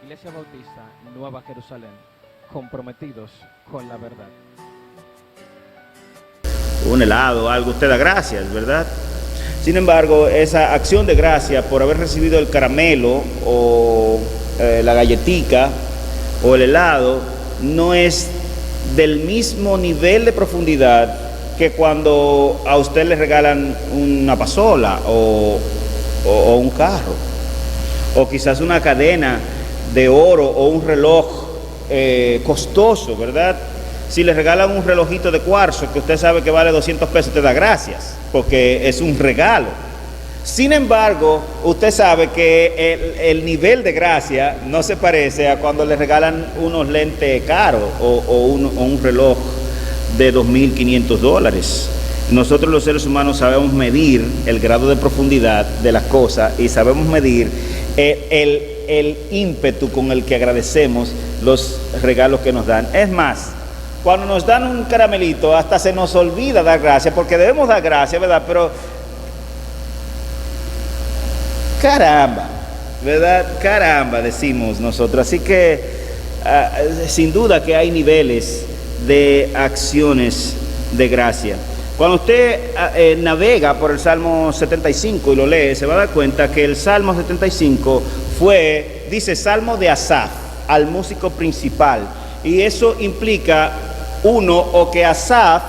Iglesia Bautista Nueva Jerusalén, comprometidos con la verdad. Un helado, algo, usted da gracias, ¿verdad? Sin embargo, esa acción de gracia por haber recibido el caramelo o la galletica o el helado no es del mismo nivel de profundidad que cuando a usted le regalan una pasola o un carro, o quizás una cadena de oro o un reloj costoso, ¿verdad? Si le regalan un relojito de cuarzo que usted sabe que vale 200 pesos, te da gracias, porque es un regalo. Sin embargo, usted sabe que el nivel de gracia no se parece a cuando le regalan unos lentes caros o un reloj de $2.500. Nosotros los seres humanos sabemos medir el grado de profundidad de las cosas y sabemos medir el ímpetu con el que agradecemos los regalos que nos dan. Es más, cuando nos dan un caramelito, hasta se nos olvida dar gracias, porque debemos dar gracias, ¿verdad? Pero, caramba, ¿verdad? Caramba, decimos nosotros. Así que, sin duda que hay niveles de acciones de gracia. Cuando usted navega por el Salmo 75 y lo lee, se va a dar cuenta que el Salmo 75 dice Salmo de Asaf, al músico principal. Y eso implica, o que Asaf,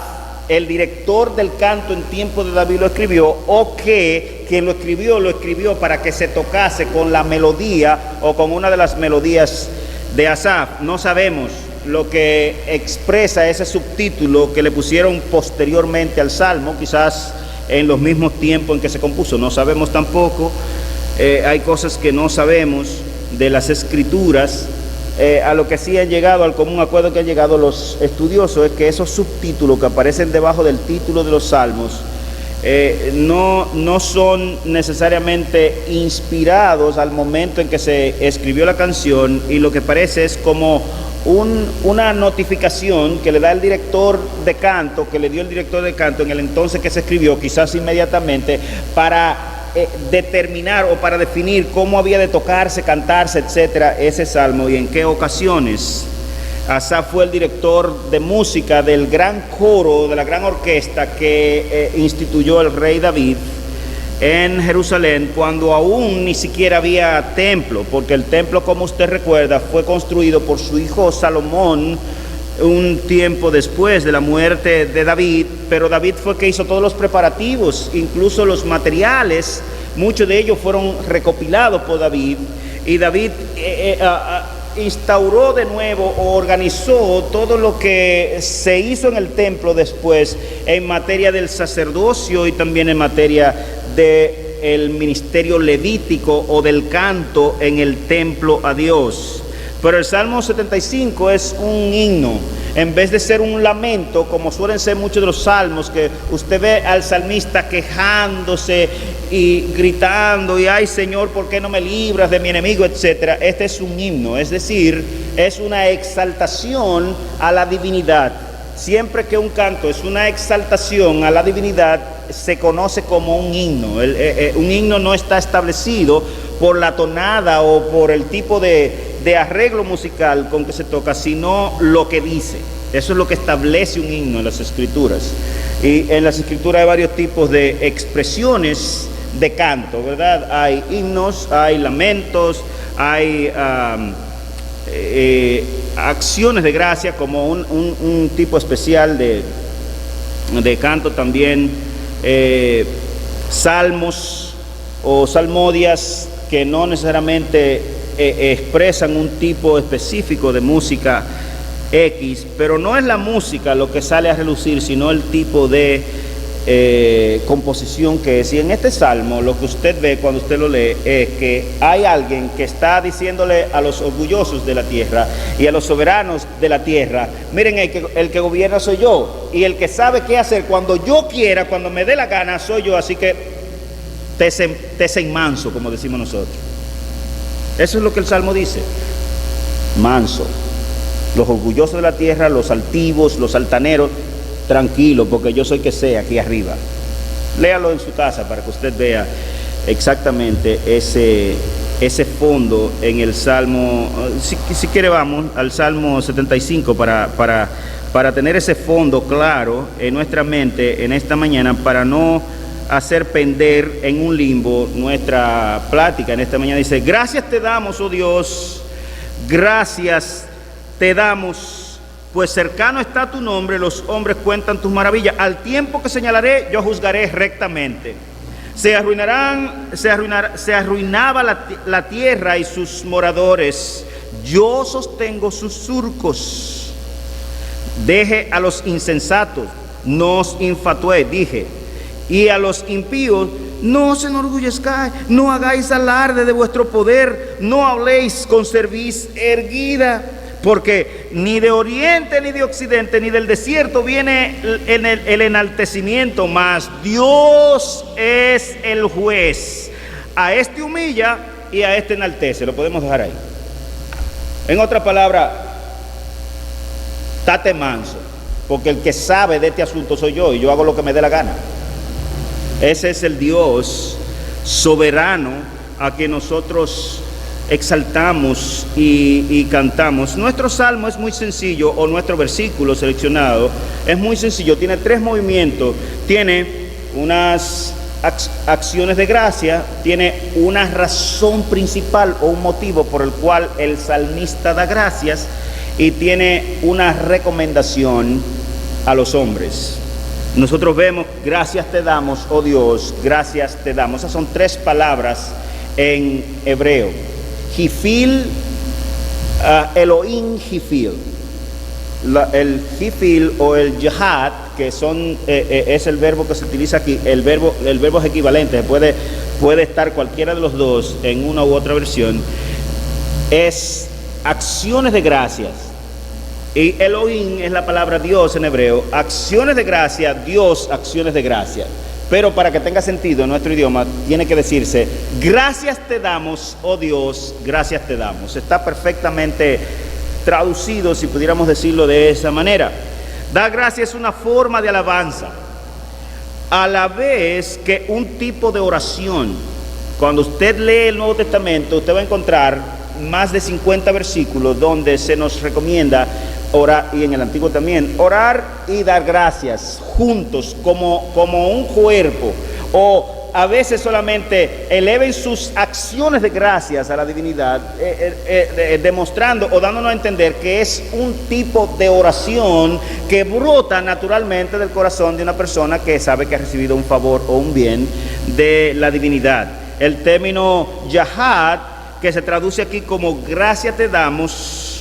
el director del canto en tiempo de David, lo escribió, o que quien lo escribió para que se tocase con la melodía o con una de las melodías de Asaf. No sabemos lo que expresa ese subtítulo que le pusieron posteriormente al Salmo, quizás en los mismos tiempos en que se compuso, no sabemos tampoco. Hay cosas que no sabemos de las escrituras. A lo que sí han llegado, al común acuerdo que han llegado los estudiosos, es que esos subtítulos que aparecen debajo del título de los salmos no son necesariamente inspirados al momento en que se escribió la canción, y lo que parece es como una notificación que le da el director de canto, que le dio el director de canto en el entonces que se escribió, quizás inmediatamente, para determinar o para definir cómo había de tocarse, cantarse, etcétera, ese salmo y en qué ocasiones. Asaf fue el director de música del gran coro, de la gran orquesta que instituyó el rey David en Jerusalén, cuando aún ni siquiera había templo, porque el templo, como usted recuerda, fue construido por su hijo Salomón un tiempo después de la muerte de David, pero David fue el que hizo todos los preparativos, incluso los materiales, muchos de ellos fueron recopilados por David, y David instauró de nuevo o organizó todo lo que se hizo en el templo después en materia del sacerdocio y también en materia del ministerio levítico o del canto en el templo a Dios. Pero el Salmo 75 es un himno, en vez de ser un lamento, como suelen ser muchos de los salmos, que usted ve al salmista quejándose y gritando, y ay Señor, ¿por qué no me libras de mi enemigo?, etcétera. Este es un himno, es decir, es una exaltación a la divinidad. Siempre que un canto es una exaltación a la divinidad, se conoce como un himno. Un himno no está establecido por la tonada o por el tipo de arreglo musical con que se toca, sino lo que dice. Eso es lo que establece un himno en las escrituras. Y en las escrituras hay varios tipos de expresiones de canto, ¿verdad? Hay himnos, hay lamentos, hay acciones de gracia como un tipo especial de canto también, salmos o salmodias que no necesariamente expresan un tipo específico de música X, pero no es la música lo que sale a relucir, sino el tipo de composición que es. Y en este salmo lo que usted ve cuando usted lo lee es que hay alguien que está diciéndole a los orgullosos de la tierra y a los soberanos de la tierra: miren, el que gobierna soy yo, y el que sabe qué hacer cuando yo quiera, cuando me dé la gana, soy yo, así que te manso, como decimos nosotros. Eso es lo que el salmo dice: manso. Los orgullosos de la tierra, los altivos, los altaneros, tranquilo, porque yo soy que sé aquí arriba. Léalo en su casa para que usted vea exactamente ese fondo en el Salmo, si quiere vamos al Salmo 75 para tener ese fondo claro en nuestra mente en esta mañana, para no hacer pender en un limbo nuestra plática en esta mañana. Dice: gracias te damos, oh Dios, gracias te damos, pues cercano está tu nombre, los hombres cuentan tus maravillas. Al tiempo que señalaré, yo juzgaré rectamente. Se arruinaba la tierra y sus moradores. Yo sostengo sus surcos. Deje a los insensatos, no os infatué, dije. Y a los impíos, no os enorgullezcáis, no hagáis alarde de vuestro poder, no habléis con cerviz erguida, porque ni de oriente, ni de occidente, ni del desierto viene el enaltecimiento, mas Dios es el juez. A este humilla y a este enaltece. Lo podemos dejar ahí. En otra palabra, estate manso, porque el que sabe de este asunto soy yo, y yo hago lo que me dé la gana. Ese es el Dios soberano a quien nosotros exaltamos y cantamos. Nuestro salmo es muy sencillo, o nuestro versículo seleccionado es muy sencillo. Tiene 3 movimientos. Tiene unas acciones de gracia, tiene una razón principal o un motivo por el cual el salmista da gracias, y tiene una recomendación a los hombres. Nosotros vemos: gracias te damos, oh Dios, gracias te damos. Esas son 3 palabras en hebreo. Jifil, Elohim Jifil. El Jifil o el Jihad, que es el verbo que se utiliza aquí. El verbo es equivalente, puede estar cualquiera de los dos en una u otra versión. Es acciones de gracias. Y Elohim es la palabra Dios en hebreo. Acciones de gracia, Dios, acciones de gracia. Pero para que tenga sentido en nuestro idioma, tiene que decirse: gracias te damos, oh Dios, gracias te damos. Está perfectamente traducido, si pudiéramos decirlo de esa manera. Dar gracias es una forma de alabanza, a la vez que un tipo de oración. Cuando usted lee el Nuevo Testamento, usted va a encontrar más de 50 versículos donde se nos recomienda orar, y en el Antiguo también, orar y dar gracias juntos como un cuerpo, o a veces solamente eleven sus acciones de gracias a la divinidad, demostrando o dándonos a entender que es un tipo de oración que brota naturalmente del corazón de una persona que sabe que ha recibido un favor o un bien de la divinidad. El término Yahad, que se traduce aquí como gracias te damos,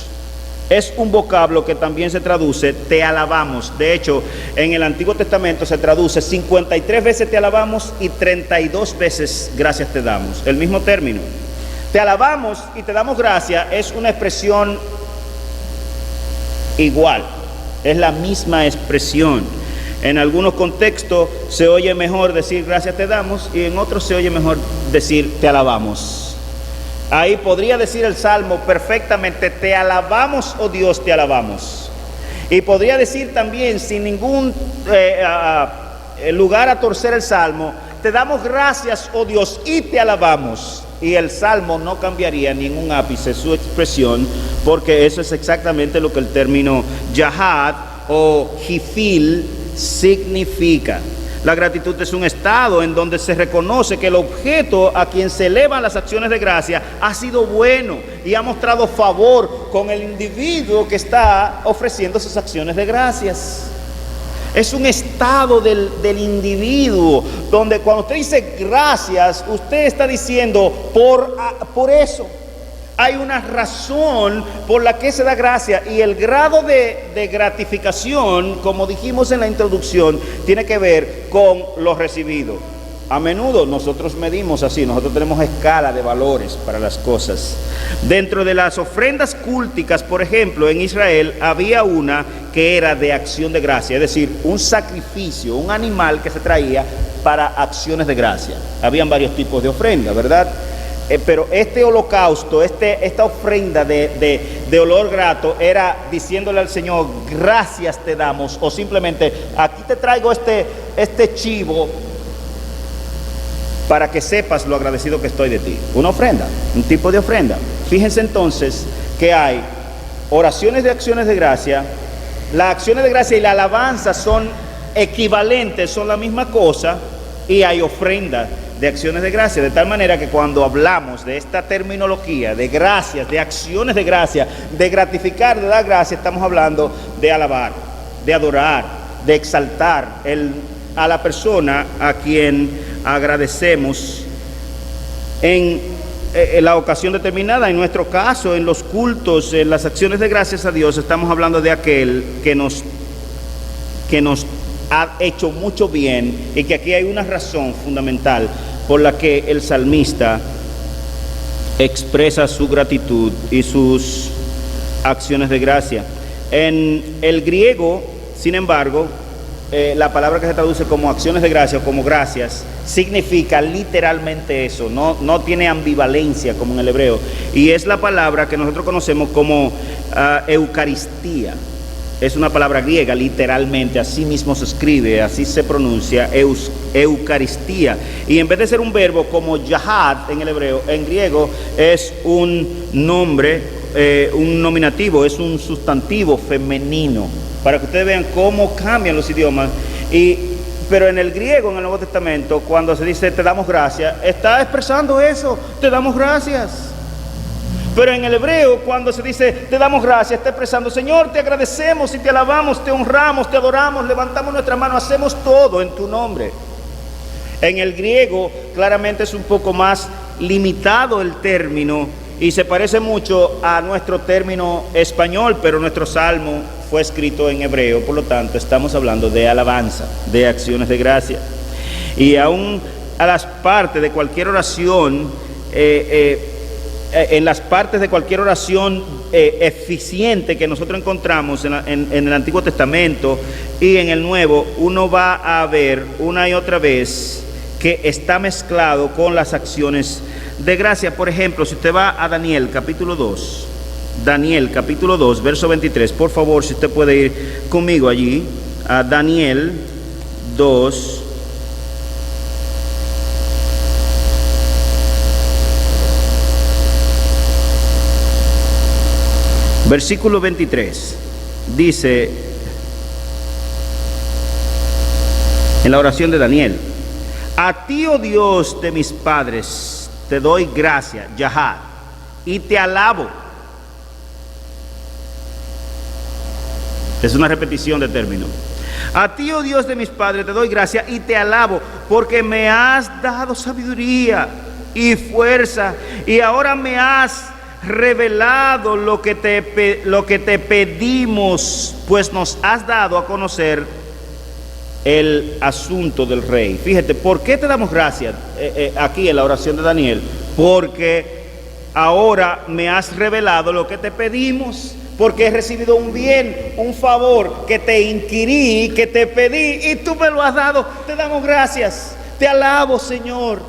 es un vocablo que también se traduce te alabamos. De hecho, en el Antiguo Testamento se traduce 53 veces te alabamos y 32 veces gracias te damos. El mismo término. Te alabamos y te damos gracias es una expresión igual. Es la misma expresión. En algunos contextos se oye mejor decir gracias te damos, y en otros se oye mejor decir te alabamos. Ahí podría decir el Salmo perfectamente: te alabamos, oh Dios, te alabamos. Y podría decir también, sin ningún lugar a torcer el Salmo: te damos gracias, oh Dios, y te alabamos. Y el Salmo no cambiaría ningún ápice su expresión, porque eso es exactamente lo que el término Yahad o Jifil significa. La gratitud es un estado en donde se reconoce que el objeto a quien se elevan las acciones de gracia ha sido bueno y ha mostrado favor con el individuo que está ofreciendo esas acciones de gracias. Es un estado del individuo donde cuando usted dice gracias, usted está diciendo por eso. Hay una razón por la que se da gracia, y el grado de gratificación, como dijimos en la introducción, tiene que ver con lo recibido. A menudo nosotros medimos así, nosotros tenemos escala de valores para las cosas. Dentro de las ofrendas cúlticas, por ejemplo, en Israel había una que era de acción de gracia, es decir, un sacrificio, un animal que se traía para acciones de gracia. Habían varios tipos de ofrenda, ¿verdad? Pero este holocausto, esta ofrenda de olor grato era diciéndole al Señor gracias te damos, o simplemente aquí te traigo este chivo para que sepas lo agradecido que estoy de ti. Una ofrenda, un tipo de ofrenda. Fíjense entonces que hay oraciones de acciones de gracia. Las acciones de gracia y la alabanza son equivalentes, son la misma cosa, y hay ofrenda de acciones de gracia, de tal manera que cuando hablamos de esta terminología de gracias, de acciones de gracia, de gratificar, de dar gracias, estamos hablando de alabar, de adorar, de exaltar a la persona a quien agradecemos en la ocasión determinada. En nuestro caso, en los cultos, en las acciones de gracias a Dios, estamos hablando de aquel que nos ha hecho mucho bien, y que aquí hay una razón fundamental por la que el salmista expresa su gratitud y sus acciones de gracia. En el griego, sin embargo, la palabra que se traduce como acciones de gracia o como gracias significa literalmente eso, no tiene ambivalencia como en el hebreo, y es la palabra que nosotros conocemos como eucaristía. Es una palabra griega, literalmente, así mismo se escribe, así se pronuncia, eucaristía. Y en vez de ser un verbo como yahad en el hebreo, en griego es un nombre, un nominativo, es un sustantivo femenino, para que ustedes vean cómo cambian los idiomas. Pero en el griego, en el Nuevo Testamento, cuando se dice te damos gracias, está expresando eso, te damos gracias. Pero en el hebreo, cuando se dice te damos gracias, está expresando: Señor, te agradecemos y te alabamos, te honramos, te adoramos, levantamos nuestra mano, hacemos todo en tu nombre. En el griego claramente es un poco más limitado el término y se parece mucho a nuestro término español, pero nuestro salmo fue escrito en hebreo, por lo tanto estamos hablando de alabanza, de acciones de gracia. Y aún a las partes de cualquier oración, en las partes de cualquier oración eficiente que nosotros encontramos en el Antiguo Testamento y en el Nuevo, uno va a ver una y otra vez que está mezclado con las acciones de gracia. Por ejemplo, si usted va a Daniel capítulo 2, verso 23, por favor, si usted puede ir conmigo allí, a Daniel 2, versículo 23, dice en la oración de Daniel: a ti, oh Dios de mis padres, te doy gracia, Yahad, y te alabo. Es una repetición de término. A ti, oh Dios de mis padres, te doy gracia y te alabo, porque me has dado sabiduría y fuerza, y ahora me has revelado lo que te pedimos, pues nos has dado a conocer el asunto del rey. Fíjate, ¿por qué te damos gracias aquí en la oración de Daniel? Porque ahora me has revelado lo que te pedimos, porque he recibido un bien, un favor que te inquirí, que te pedí, y tú me lo has dado. Te damos gracias, te alabo, Señor.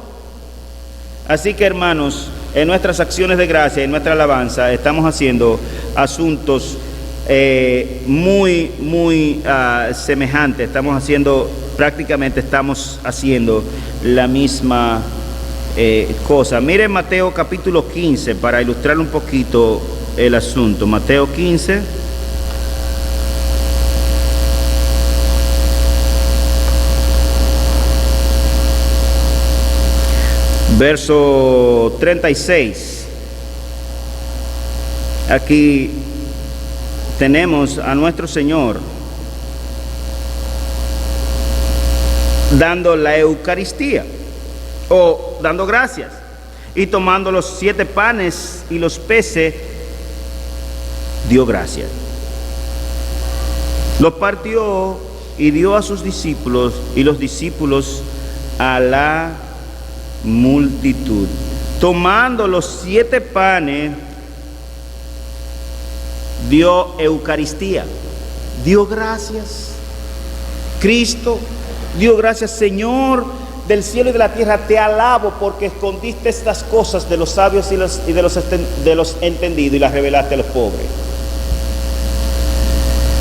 Así que, hermanos, en nuestras acciones de gracia y en nuestra alabanza estamos haciendo asuntos muy semejantes. Prácticamente estamos haciendo la misma cosa. Miren Mateo capítulo 15 para ilustrar un poquito el asunto. Mateo 15. Verso 36. Aquí tenemos a nuestro Señor dando la Eucaristía o dando gracias, y tomando los 7 panes y los peces, dio gracias, los partió y dio a sus discípulos, y los discípulos a la multitud. Tomando los 7 panes, dio Eucaristía, dio gracias. Cristo dio gracias: Señor del cielo y de la tierra, te alabo porque escondiste estas cosas de los sabios y de los entendidos y las revelaste a los pobres.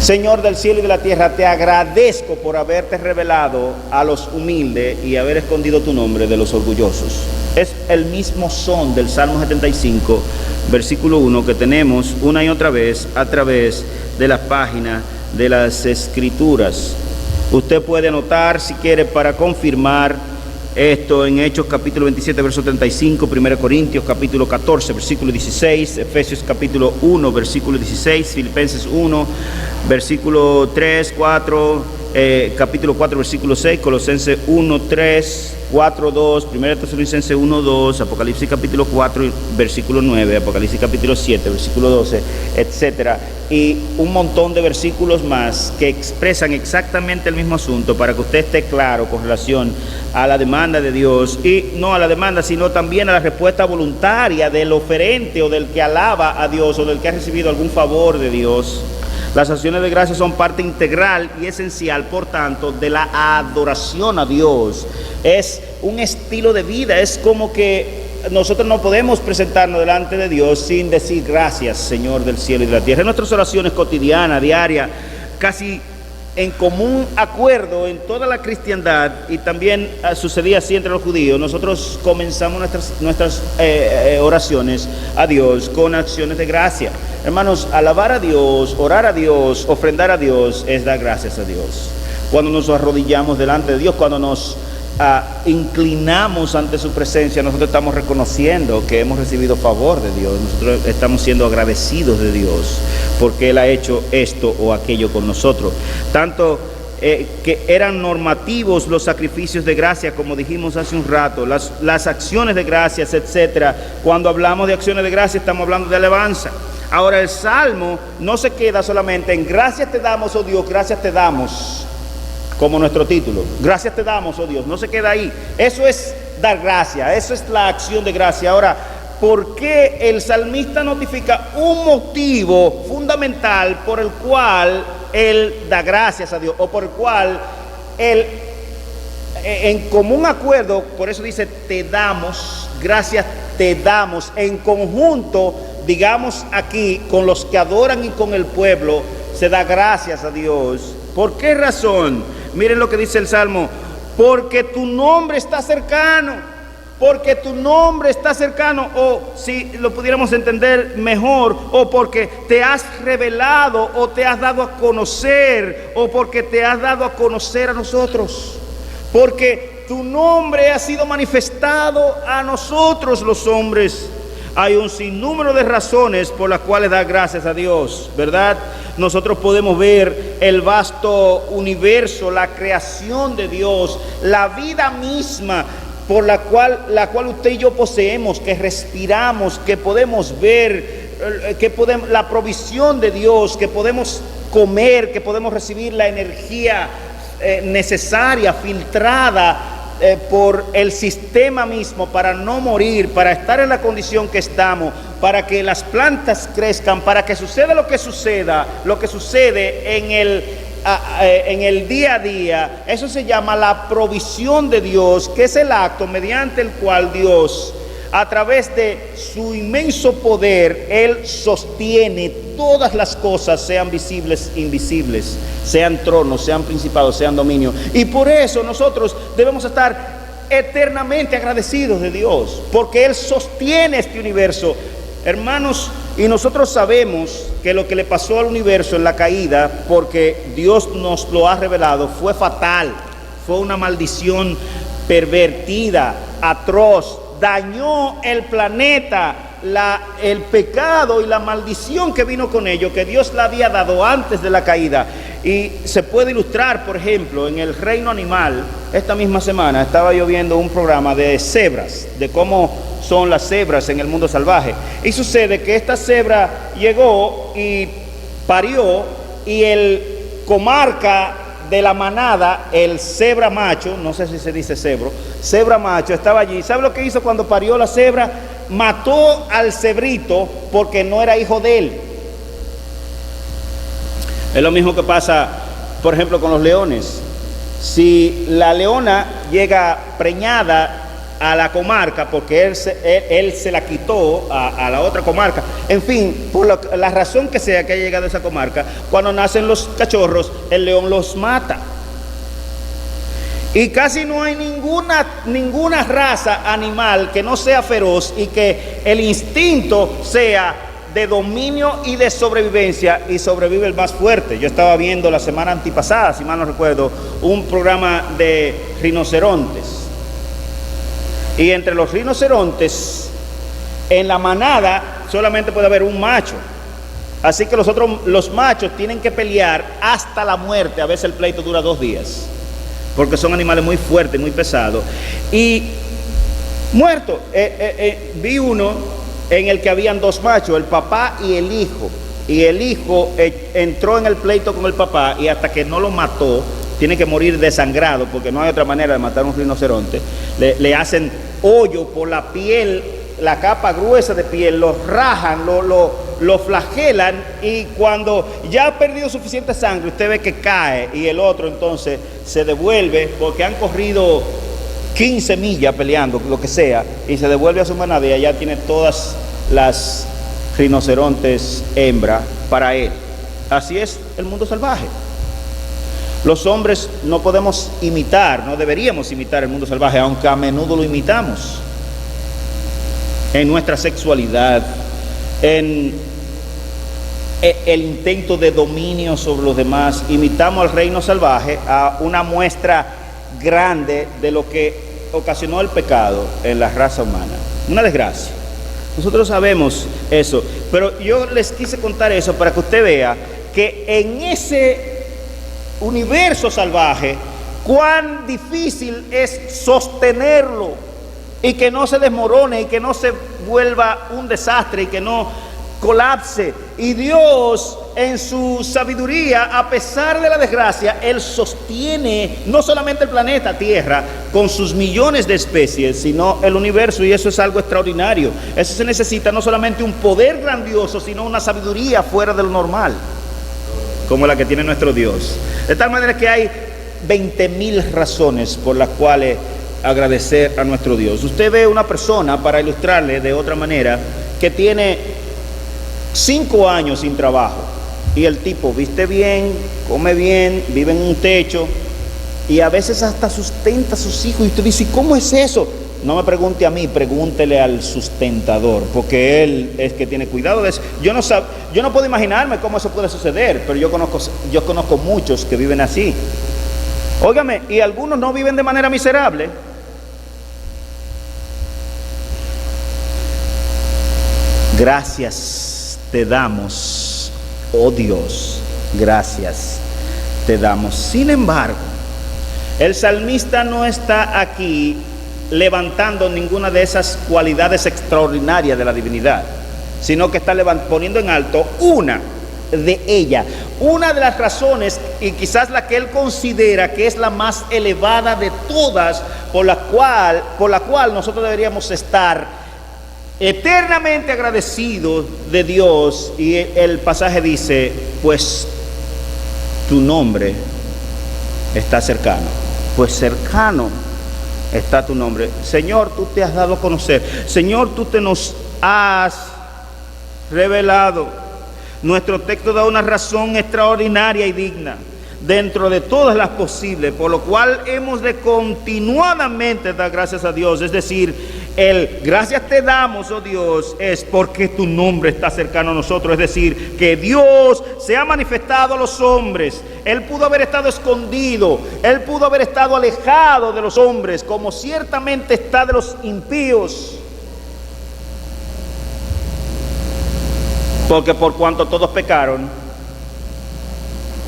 Señor del cielo y de la tierra, te agradezco por haberte revelado a los humildes y haber escondido tu nombre de los orgullosos. Es el mismo son del Salmo 75, versículo 1, que tenemos una y otra vez a través de las páginas de las Escrituras. Usted puede anotar si quiere para confirmar esto en Hechos capítulo 27, verso 35, 1 Corintios capítulo 14, versículo 16, Efesios capítulo 1, versículo 16, Filipenses 1, versículo 3, 4, capítulo 4, versículo 6, Colosenses 1, 3, 4, 2, 1 Tesalonicenses 1, 2, Apocalipsis capítulo 4, versículo 9, Apocalipsis capítulo 7, versículo 12, etcétera, y un montón de versículos más que expresan exactamente el mismo asunto para que usted esté claro con relación a la demanda de Dios, y no a la demanda, sino también a la respuesta voluntaria del oferente o del que alaba a Dios o del que ha recibido algún favor de Dios. Las acciones de gracia son parte integral y esencial, por tanto, de la adoración a Dios. Es un estilo de vida, es como que nosotros no podemos presentarnos delante de Dios sin decir gracias, Señor del cielo y de la tierra. En nuestras oraciones cotidianas, diarias, casi en común acuerdo en toda la cristiandad, y también sucedía así entre los judíos, nosotros comenzamos nuestras oraciones a Dios con acciones de gracia. Hermanos, alabar a Dios, orar a Dios, ofrendar a Dios es dar gracias a Dios. Cuando nos arrodillamos delante de Dios, cuando nos inclinamos ante su presencia, nosotros estamos reconociendo que hemos recibido favor de Dios. Nosotros estamos siendo agradecidos de Dios porque Él ha hecho esto o aquello con nosotros. Tanto que eran normativos los sacrificios de gracia, como dijimos hace un rato, las acciones de gracias, etcétera. Cuando hablamos de acciones de gracia, estamos hablando de alabanza. Ahora, el Salmo no se queda solamente en gracias te damos, oh Dios, gracias te damos, como nuestro título. Gracias te damos, oh Dios. No se queda ahí. Eso es dar gracia, eso es la acción de gracia. Ahora, ¿por qué el salmista notifica un motivo fundamental por el cual él da gracias a Dios, o por el cual él, en común acuerdo, por eso dice te damos, gracias te damos, en conjunto, digamos aquí, con los que adoran y con el pueblo, se da gracias a Dios? ¿Por qué razón? Miren lo que dice el Salmo: porque tu nombre está cercano. Porque tu nombre está cercano, o si lo pudiéramos entender mejor, o porque te has revelado o te has dado a conocer, o porque te has dado a conocer a nosotros. Porque tu nombre ha sido manifestado a nosotros los hombres. Hay un sinnúmero de razones por las cuales dar gracias a Dios, ¿verdad? Nosotros podemos ver el vasto universo, la creación de Dios, la vida misma por la cual usted y yo poseemos, que respiramos, que podemos ver, la provisión de Dios, que podemos comer, que podemos recibir la energía necesaria, filtrada por el sistema mismo para no morir, para estar en la condición que estamos, para que las plantas crezcan, para que suceda lo que sucede en el día a día. Eso se llama la provisión de Dios, que es el acto mediante el cual Dios, a través de su inmenso poder, Él sostiene todas las cosas, sean visibles, invisibles, sean tronos, sean principados, sean dominios. Y por eso nosotros debemos estar eternamente agradecidos de Dios, porque Él sostiene este universo. Hermanos, y nosotros sabemos que lo que le pasó al universo en la caída, porque Dios nos lo ha revelado, fue fatal, fue una maldición pervertida, atroz, dañó el planeta, el pecado y la maldición que vino con ello, que Dios la había dado antes de la caída. Y se puede ilustrar, por ejemplo, en el reino animal. Esta misma semana estaba yo viendo un programa de cebras, de cómo son las cebras en el mundo salvaje. Y sucede que esta cebra llegó y parió, y el comarca de la manada, el cebra macho, no sé si se dice cebra macho, estaba allí. ¿Sabe lo que hizo cuando parió la cebra? Mató al cebrito porque no era hijo de él. Es lo mismo que pasa, por ejemplo, con los leones. Si la leona llega preñada a la comarca, porque él se la quitó a la otra comarca. En fin, por la razón que sea que haya llegado a esa comarca, cuando nacen los cachorros, el león los mata. Y casi no hay ninguna raza animal que no sea feroz y que el instinto sea de dominio y de sobrevivencia, y sobrevive el más fuerte. Yo estaba viendo la semana antipasada, si mal no recuerdo, un programa de rinocerontes. Y entre los rinocerontes, en la manada solamente puede haber un macho. Así que los machos tienen que pelear hasta la muerte. A veces el pleito dura 2 días, porque son animales muy fuertes, muy pesados. Y muerto, vi uno en el que habían 2 machos, el papá y el hijo. Y el hijo entró en el pleito con el papá, y hasta que no lo mató, tiene que morir desangrado, porque no hay otra manera de matar a un rinoceronte. Le hacen hoyo por la piel, la capa gruesa de piel, lo rajan, lo flagelan, y cuando ya ha perdido suficiente sangre, usted ve que cae, y el otro entonces se devuelve, porque han corrido 15 millas peleando, lo que sea, y se devuelve a su manada, y allá tiene todas las rinocerontes hembra para él. Así es el mundo salvaje. Los hombres no podemos imitar, no deberíamos imitar el mundo salvaje, aunque a menudo lo imitamos en nuestra sexualidad, en el intento de dominio sobre los demás. Imitamos al reino salvaje, a una muestra grande de lo que ocasionó el pecado en la raza humana. Una desgracia. Nosotros sabemos eso, pero yo les quise contar eso para que usted vea que en ese universo salvaje, cuán difícil es sostenerlo y que no se desmorone y que no se vuelva un desastre y que no colapse. Y Dios, en su sabiduría, a pesar de la desgracia, Él sostiene no solamente el planeta Tierra con sus millones de especies, sino el universo, y eso es algo extraordinario. Eso se necesita no solamente un poder grandioso, sino una sabiduría fuera de lo normal, como la que tiene nuestro Dios. De tal manera que hay 20,000 razones por las cuales agradecer a nuestro Dios. Usted ve una persona, para ilustrarle de otra manera, que tiene 5 años sin trabajo, y el tipo viste bien, come bien, vive en un techo, y a veces hasta sustenta a sus hijos, y usted dice, ¿cómo es eso? No me pregunte a mí, pregúntele al sustentador, porque él es que tiene cuidado de eso. Yo no puedo imaginarme cómo eso puede suceder, pero yo conozco muchos que viven así. Óigame, y algunos no viven de manera miserable. Gracias te damos, oh Dios, gracias te damos. Sin embargo, el salmista no está aquí levantando ninguna de esas cualidades extraordinarias de la divinidad, sino que está poniendo en alto una de ellas, una de las razones, y quizás la que él considera que es la más elevada de todas, por la cual nosotros deberíamos estar eternamente agradecidos de Dios. Y el pasaje dice, pues tu nombre está cercano. Pues cercano está tu nombre. Señor, tú te has dado a conocer. Señor, tú te nos has revelado. Nuestro texto da una razón extraordinaria y digna dentro de todas las posibles, por lo cual hemos de continuadamente dar gracias a Dios. Es decir, el gracias te damos, oh Dios, es porque tu nombre está cercano a nosotros. Es decir, que Dios se ha manifestado a los hombres. Él pudo haber estado escondido, Él pudo haber estado alejado de los hombres, como ciertamente está de los impíos, porque por cuanto todos pecaron,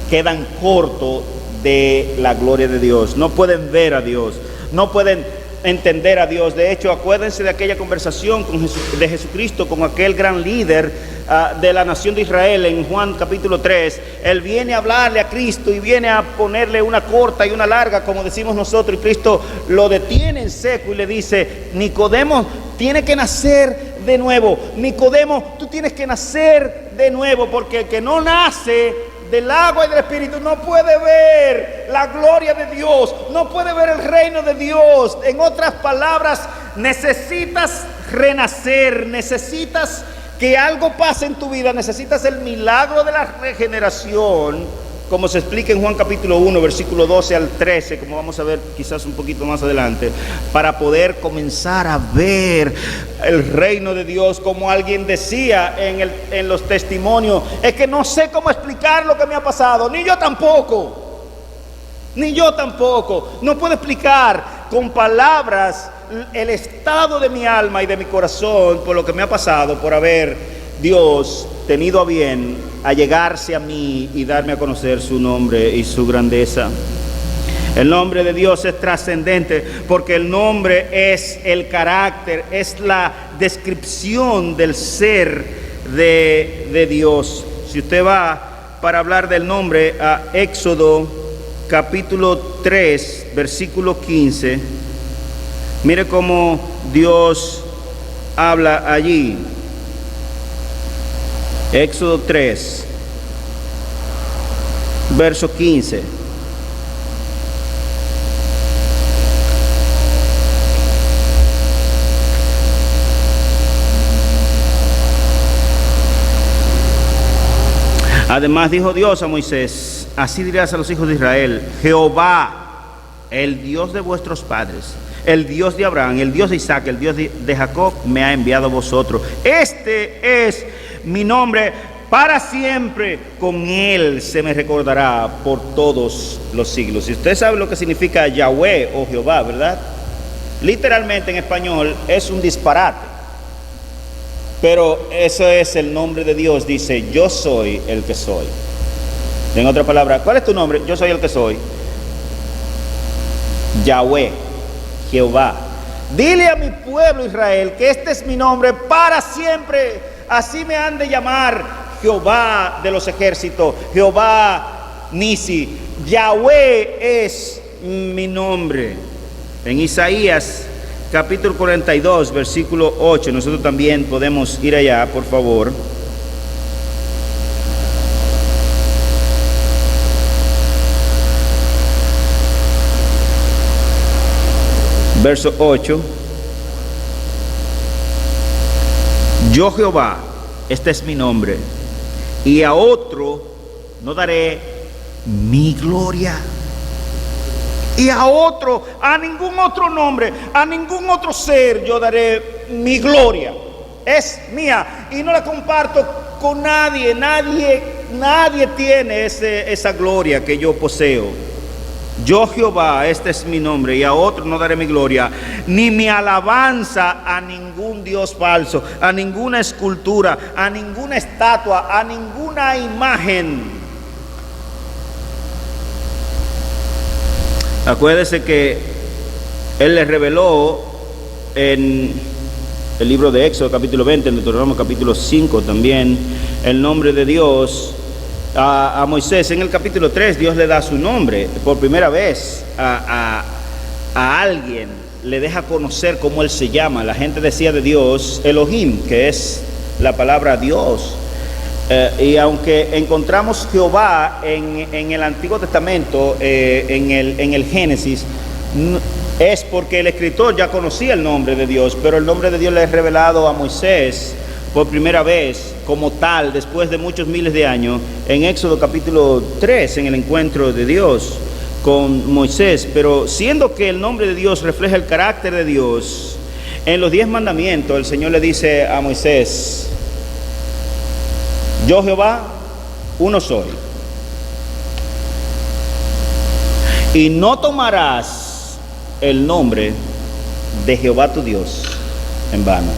quedan cortos de la gloria de Dios. No pueden ver a Dios, no pueden entender a Dios. De hecho, acuérdense de aquella conversación de Jesucristo con aquel gran líder de la nación de Israel en Juan capítulo 3. Él viene a hablarle a Cristo y viene a ponerle una corta y una larga, como decimos nosotros, y Cristo lo detiene en seco y le dice: Nicodemo tiene que nacer de nuevo. Nicodemo, tú tienes que nacer de nuevo, porque el que no nace del agua y del Espíritu no puede ver la gloria de Dios, no puede ver el reino de Dios. En otras palabras, necesitas renacer, necesitas que algo pase en tu vida, necesitas el milagro de la regeneración, como se explica en Juan capítulo 1, versículo 12 al 13, como vamos a ver quizás un poquito más adelante, para poder comenzar a ver el reino de Dios. Como alguien decía en los testimonios, es que no sé cómo explicar lo que me ha pasado, ni yo tampoco. No puedo explicar con palabras el estado de mi alma y de mi corazón por lo que me ha pasado, por haber Dios tenido a bien allegarse a mí y darme a conocer su nombre y su grandeza. El nombre de Dios es trascendente porque el nombre es el carácter, es la descripción del ser de Dios. Si usted va para hablar del nombre a Éxodo capítulo 3, versículo 15, mire cómo Dios habla allí. Éxodo 3, verso 15. Además dijo Dios a Moisés: así dirás a los hijos de Israel: Jehová, el Dios de vuestros padres, el Dios de Abraham, el Dios de Isaac, el Dios de Jacob, me ha enviado a vosotros. Este es mi nombre para siempre, con él se me recordará por todos los siglos. Y usted sabe lo que significa Yahweh o Jehová, ¿verdad? Literalmente en español es un disparate, pero eso es el nombre de Dios. Dice: yo soy el que soy. En otra palabra, ¿cuál es tu nombre? Yo soy el que soy. Yahweh, Jehová. Dile a mi pueblo Israel que este es mi nombre para siempre. Así me han de llamar: Jehová de los ejércitos, Jehová Nisi. Yahweh es mi nombre. En Isaías capítulo 42, versículo 8, nosotros también podemos ir allá, por favor. Verso 8. Yo Jehová, este es mi nombre, y a otro no daré mi gloria. Y a otro, a ningún otro nombre, a ningún otro ser yo daré mi gloria. Es mía y no la comparto con nadie. Nadie tiene esa gloria que yo poseo. Yo Jehová, este es mi nombre, y a otro no daré mi gloria, ni mi alabanza a ningún dios falso, a ninguna escultura, a ninguna estatua, a ninguna imagen. Acuérdese que Él les reveló en el libro de Éxodo capítulo 20, en Deuteronomio capítulo 5 también, el nombre de Dios a Moisés. En el capítulo 3 Dios le da su nombre por primera vez a alguien, le deja conocer cómo Él se llama. La gente decía de Dios Elohim, que es la palabra Dios. Y aunque encontramos Jehová en el Antiguo Testamento, en el Génesis, es porque el escritor ya conocía el nombre de Dios, pero el nombre de Dios le es revelado a Moisés por primera vez como tal, después de muchos miles de años, en Éxodo capítulo 3, en el encuentro de Dios con Moisés. Pero siendo que el nombre de Dios refleja el carácter de Dios, en los 10 mandamientos el Señor le dice a Moisés: yo Jehová, uno soy, y no tomarás el nombre de Jehová tu Dios en vano.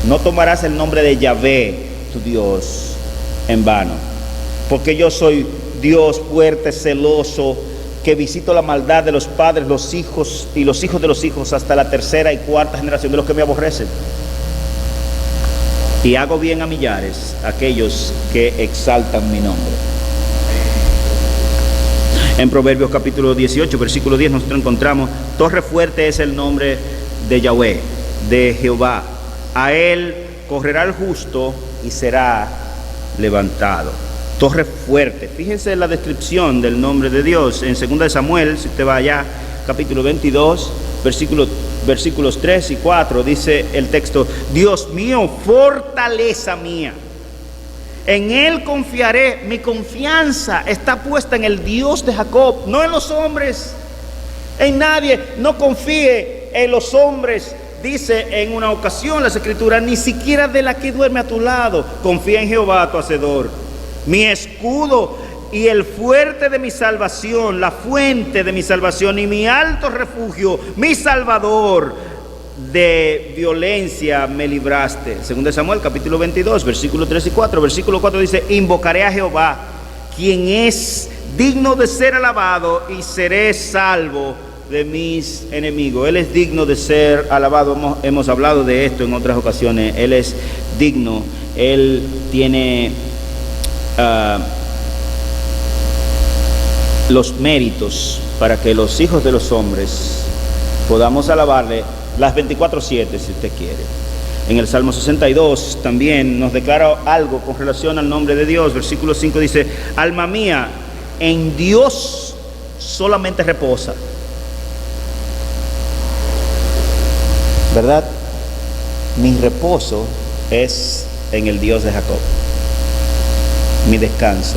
No tomarás el nombre de Yahvé tu Dios en vano, porque yo soy Dios fuerte, celoso, que visito la maldad de los padres, los hijos y los hijos de los hijos, hasta la tercera y cuarta generación de los que me aborrecen. Y hago bien a millares aquellos que exaltan mi nombre. En Proverbios capítulo 18, versículo 10, nosotros encontramos: torre fuerte es el nombre de Yahweh, de Jehová. A él correrá el justo y será levantado. Torre fuerte. Fíjense la descripción del nombre de Dios en 2 de Samuel, si usted va allá, capítulo 22, versículo versículos 3 y 4, dice el texto: Dios mío, fortaleza mía, en Él confiaré. Mi confianza está puesta en el Dios de Jacob, no en los hombres, en nadie. No confíe en los hombres. Dice en una ocasión las Escrituras: ni siquiera de la que duerme a tu lado. Confía en Jehová tu hacedor, mi escudo y el fuerte de mi salvación, la fuente de mi salvación y mi alto refugio, mi salvador. De violencia me libraste. 2 Samuel capítulo 22, versículos 3 y 4. Versículo 4 dice: invocaré a Jehová, quien es digno de ser alabado, y seré salvo de mis enemigos. Él es digno de ser alabado. Hemos hablado de esto en otras ocasiones. Él es digno. Él tiene los méritos para que los hijos de los hombres podamos alabarle las 24/7, si usted quiere. En el Salmo 62 también nos declara algo con relación al nombre de Dios. Versículo 5 dice: alma mía, en Dios solamente reposa. ¿Verdad? Mi reposo es en el Dios de Jacob, mi descanso,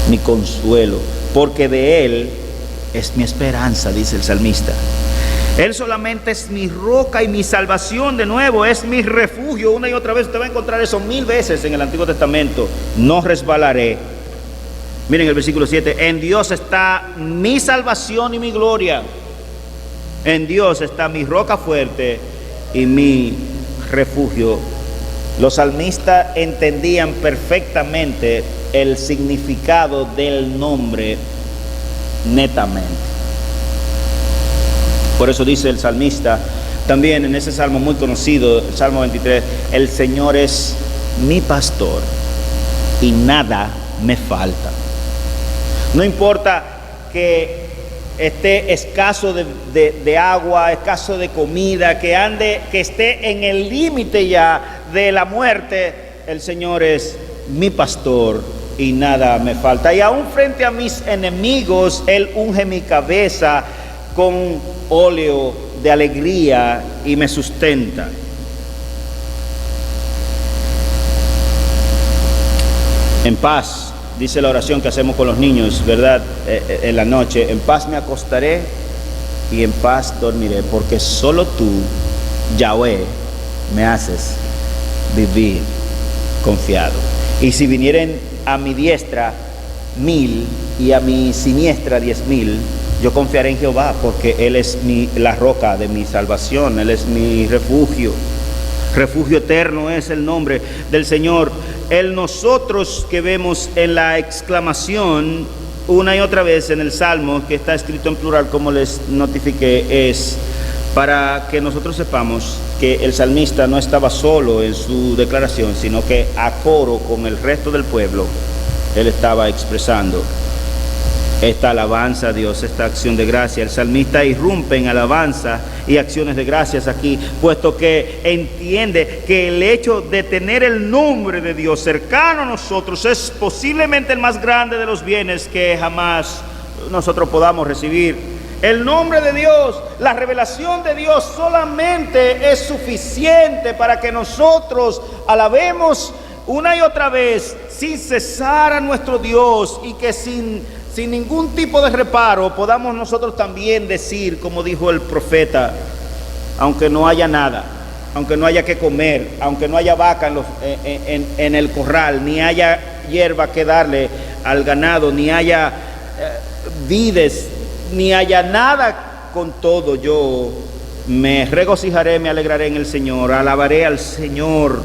mi consuelo, porque de Él es mi esperanza, dice el salmista. Él solamente es mi roca y mi salvación. De nuevo, es mi refugio. Una y otra vez usted va a encontrar eso 1000 veces en el Antiguo Testamento. No resbalaré. Miren el versículo 7: en Dios está mi salvación y mi gloria. En Dios está mi roca fuerte y mi refugio. Los salmistas entendían perfectamente el significado del nombre netamente. Por eso dice el salmista también en ese salmo muy conocido, el Salmo 23: el Señor es mi pastor y nada me falta. No importa que esté escaso de agua, escaso de comida, que esté en el límite ya de la muerte, el Señor es mi pastor y nada me falta. Y aún frente a mis enemigos, Él unge mi cabeza con óleo de alegría y me sustenta. En paz, dice la oración que hacemos con los niños, ¿verdad? En la noche: en paz me acostaré y en paz dormiré, porque solo tú, Yahweh, me haces vivir confiado. Y si vinieren a mi diestra 1000 y a mi siniestra 10,000, yo confiaré en Jehová, porque Él es la roca de mi salvación. Él es mi refugio. Refugio eterno es el nombre del Señor. El nosotros que vemos en la exclamación una y otra vez en el Salmo, que está escrito en plural como les notifiqué, es para que nosotros sepamos que el salmista no estaba solo en su declaración, sino que a coro con el resto del pueblo, él estaba expresando esta alabanza a Dios, esta acción de gracia. El salmista irrumpe en alabanza y acciones de gracias aquí, puesto que entiende que el hecho de tener el nombre de Dios cercano a nosotros es posiblemente el más grande de los bienes que jamás nosotros podamos recibir. El nombre de Dios, la revelación de Dios solamente es suficiente para que nosotros alabemos una y otra vez sin cesar a nuestro Dios, y que sin ningún tipo de reparo podamos nosotros también decir, como dijo el profeta: aunque no haya nada, aunque no haya que comer, aunque no haya vaca en el corral, ni haya hierba que darle al ganado, ni haya vides, ni haya nada, con todo yo me regocijaré, me alegraré en el Señor, alabaré al Señor.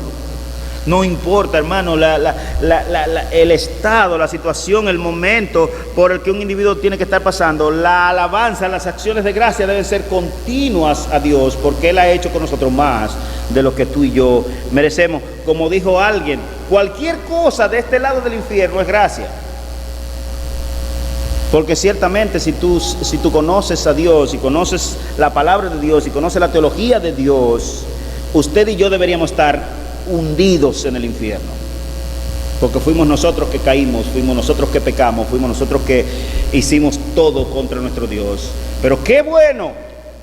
No importa, hermano, el estado, la situación, el momento por el que un individuo tiene que estar pasando. La alabanza, las acciones de gracia deben ser continuas a Dios, porque Él ha hecho con nosotros más de lo que tú y yo merecemos. Como dijo alguien, cualquier cosa de este lado del infierno es gracia. Porque ciertamente si tú conoces a Dios y conoces la palabra de Dios y conoces la teología de Dios, usted y yo deberíamos estar hundidos en el infierno, porque fuimos nosotros que caímos, fuimos nosotros que pecamos, fuimos nosotros que hicimos todo contra nuestro Dios. Pero qué bueno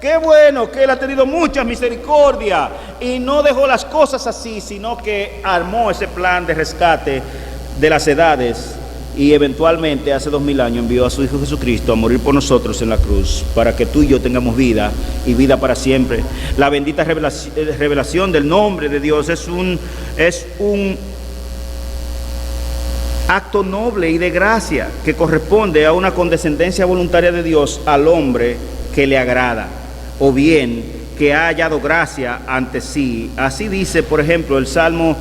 Qué bueno que Él ha tenido mucha misericordia y no dejó las cosas así, sino que armó ese plan de rescate de las edades y eventualmente hace 2000 años envió a su Hijo Jesucristo a morir por nosotros en la cruz para que tú y yo tengamos vida y vida para siempre. La bendita revelación del nombre de Dios es un acto noble y de gracia que corresponde a una condescendencia voluntaria de Dios al hombre que le agrada, o bien que ha hallado gracia ante sí. Así dice, por ejemplo, el Salmo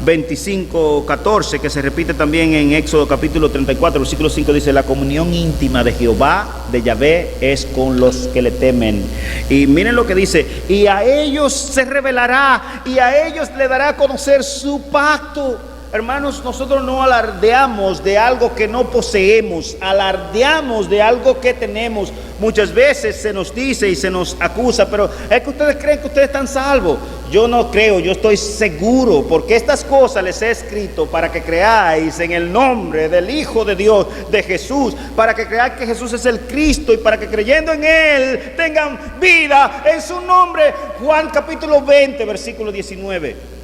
25:14, que se repite también en Éxodo capítulo 34, versículo 5, dice: la comunión íntima de Jehová, de Yahvé, es con los que le temen. Y miren lo que dice: y a ellos se revelará, y a ellos le dará a conocer su pacto. Hermanos, nosotros no alardeamos de algo que no poseemos, alardeamos de algo que tenemos. Muchas veces se nos dice y se nos acusa, pero es que ustedes creen que ustedes están salvos. Yo no creo, yo estoy seguro, porque estas cosas les he escrito para que creáis en el nombre del Hijo de Dios, de Jesús, para que creáis que Jesús es el Cristo y para que creyendo en Él tengan vida en su nombre. Juan capítulo 20, versículo 19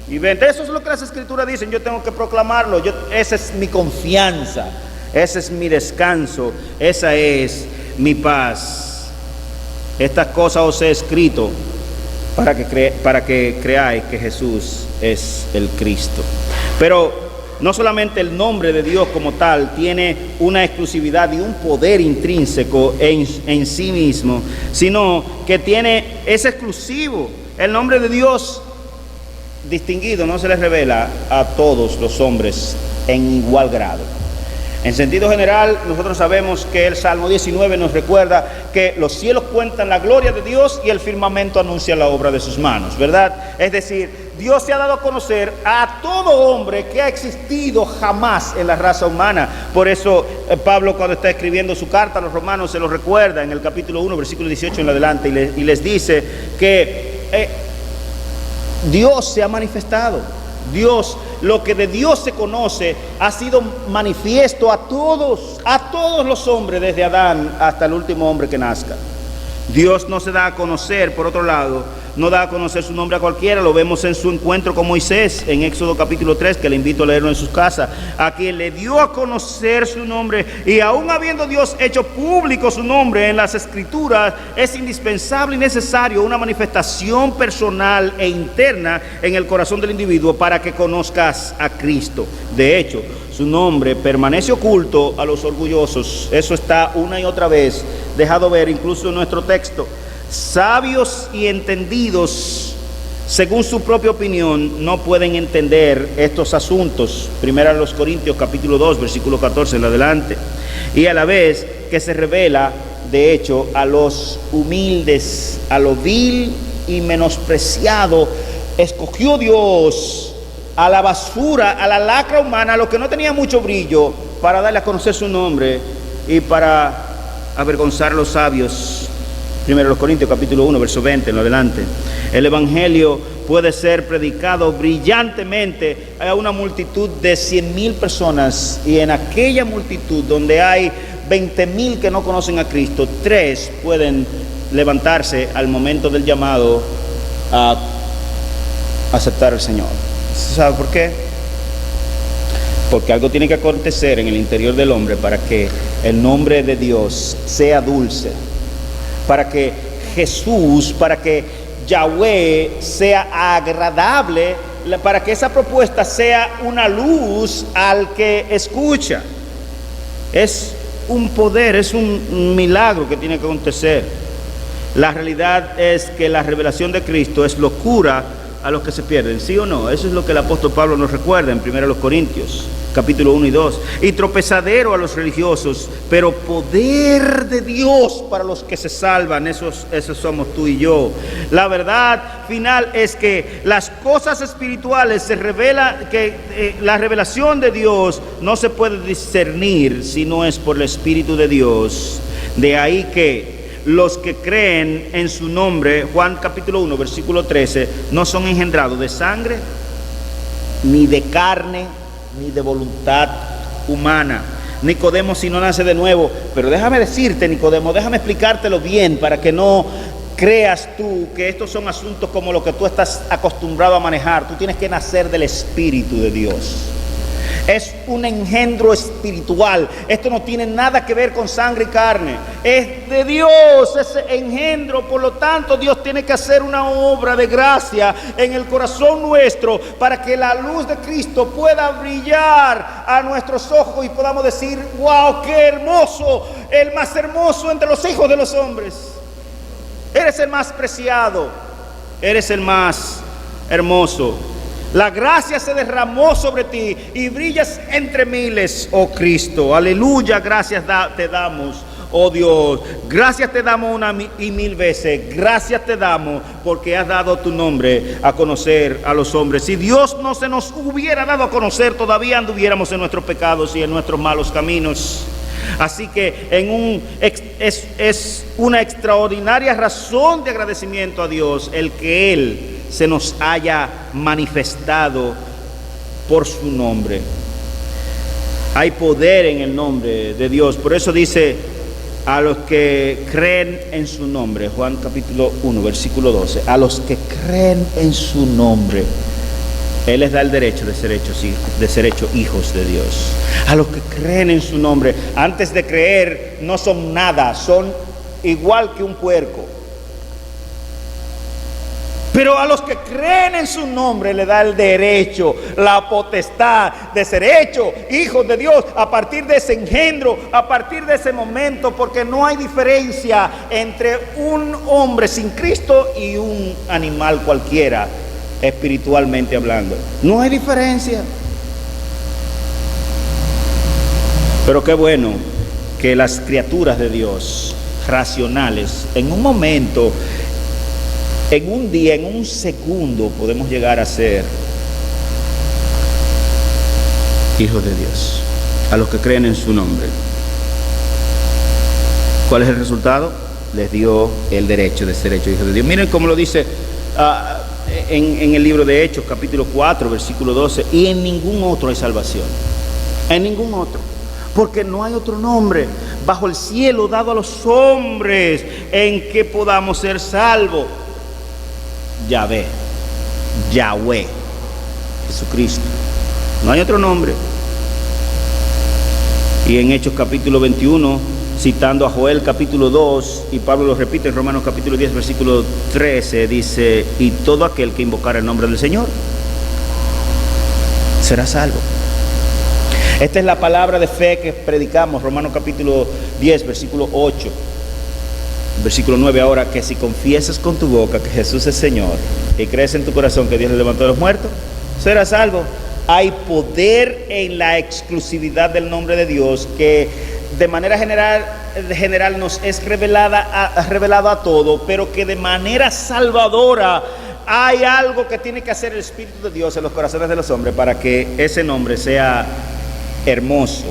y 20. Eso es lo que las Escrituras dicen. Yo tengo que proclamarlo. Esa es mi confianza, ese es mi descanso, esa es mi paz. Estas cosas os he escrito para que creáis que Jesús es el Cristo. Pero no solamente el nombre de Dios como tal tiene una exclusividad y un poder intrínseco en sí mismo, sino que es exclusivo. El nombre de Dios distinguido no se les revela a todos los hombres en igual grado. En sentido general, nosotros sabemos que el Salmo 19 nos recuerda que los cielos cuentan la gloria de Dios y el firmamento anuncia la obra de sus manos, ¿verdad? Es decir, Dios se ha dado a conocer a todo hombre que ha existido jamás en la raza humana. Por eso Pablo, cuando está escribiendo su carta a los romanos, se lo recuerda en el capítulo 1, versículo 18 en adelante, y les dice que Dios se ha manifestado. Lo que de Dios se conoce ha sido manifiesto a todos los hombres, desde Adán hasta el último hombre que nazca. Dios no se da a conocer, por otro lado, no da a conocer su nombre a cualquiera. Lo vemos en su encuentro con Moisés en Éxodo capítulo 3, que le invito a leerlo en sus casas, a quien le dio a conocer su nombre. Y aún habiendo Dios hecho público su nombre en las Escrituras, es indispensable y necesario una manifestación personal e interna en el corazón del individuo para que conozcas a Cristo. De hecho, su nombre permanece oculto a los orgullosos. Eso está una y otra vez dejado ver incluso en nuestro texto. Sabios y entendidos, según su propia opinión, no pueden entender estos asuntos. Primera a los Corintios capítulo 2, versículo 14 en adelante. Y a la vez que se revela, de hecho, a los humildes, a lo vil y menospreciado, escogió Dios a la basura, a la lacra humana, a lo que no tenía mucho brillo, para darle a conocer su nombre y para avergonzar a los sabios. Primero los Corintios capítulo 1, verso 20 en adelante. El evangelio puede ser predicado brillantemente a una multitud de 100,000 personas, y en aquella multitud donde hay 20,000 que no conocen a Cristo, 3 pueden levantarse al momento del llamado a aceptar al Señor. ¿Sabe por qué? Porque algo tiene que acontecer en el interior del hombre para que el nombre de Dios sea dulce, para que Jesús, para que Yahweh sea agradable, para que esa propuesta sea una luz al que escucha. Es un poder, es un milagro que tiene que acontecer. La realidad es que la revelación de Cristo es locura a los que se pierden, ¿sí o no? Eso es lo que el apóstol Pablo nos recuerda en 1 Corintios capítulo 1 y 2. Y tropezadero a los religiosos, pero poder de Dios para los que se salvan. Esos somos tú y yo. La verdad final es que las cosas espirituales se revela, que la revelación de Dios no se puede discernir si no es por el Espíritu de Dios. De ahí que los que creen en su nombre, Juan capítulo 1 versículo 13, no son engendrados de sangre, ni de carne, ni de voluntad humana. Nicodemo, si no nace de nuevo. Pero déjame decirte, Nicodemo, déjame explicártelo bien para que no creas tú que estos son asuntos como lo que tú estás acostumbrado a manejar. Tú tienes que nacer del Espíritu de Dios. Es un engendro espiritual. Esto no tiene nada que ver con sangre y carne. Es de Dios ese engendro. Por lo tanto, Dios tiene que hacer una obra de gracia en el corazón nuestro para que la luz de Cristo pueda brillar a nuestros ojos y podamos decir: wow, qué hermoso, el más hermoso entre los hijos de los hombres. Eres el más preciado, eres el más hermoso. La gracia se derramó sobre ti y brillas entre miles, oh Cristo. Aleluya, gracias te damos, oh Dios. Gracias te damos una y mil veces. Gracias te damos porque has dado tu nombre a conocer a los hombres. Si Dios no se nos hubiera dado a conocer, todavía anduviéramos en nuestros pecados y en nuestros malos caminos. Así que es una extraordinaria razón de agradecimiento a Dios el que Él se nos haya manifestado por su nombre. Hay poder en el nombre de Dios. Por eso dice: a los que creen en su nombre. Juan capítulo 1 versículo 12. A los que creen en su nombre, Él les da el derecho de ser hechos hijos de Dios. A los que creen en su nombre. Antes de creer no son nada, son igual que un puerco. Pero a los que creen en su nombre le da el derecho, la potestad de ser hechos hijos de Dios a partir de ese engendro, a partir de ese momento, porque no hay diferencia entre un hombre sin Cristo y un animal cualquiera, espiritualmente hablando. No hay diferencia. Pero qué bueno que las criaturas de Dios, racionales, en un momento, en un día, en un segundo, podemos llegar a ser hijos de Dios, a los que creen en su nombre. ¿Cuál es el resultado? Les dio el derecho de ser hechos hijos de Dios. Miren cómo lo dice en el libro de Hechos, capítulo 4, versículo 12. Y en ningún otro hay salvación. En ningún otro. Porque no hay otro nombre bajo el cielo dado a los hombres en que podamos ser salvos. Yahvé, Jesucristo. No hay otro nombre. Y en Hechos capítulo 21, citando a Joel capítulo 2, y Pablo lo repite en Romanos capítulo 10, versículo 13, dice: y todo aquel que invocara el nombre del Señor será salvo. Esta es la palabra de fe que predicamos, Romanos capítulo 10, versículo 8. Versículo 9 ahora: que si confiesas con tu boca que Jesús es Señor y crees en tu corazón que Dios le levantó de los muertos, serás salvo. Hay poder en la exclusividad del nombre de Dios que de manera general nos es revelado a todo, pero que de manera salvadora hay algo que tiene que hacer el Espíritu de Dios en los corazones de los hombres para que ese nombre sea hermoso,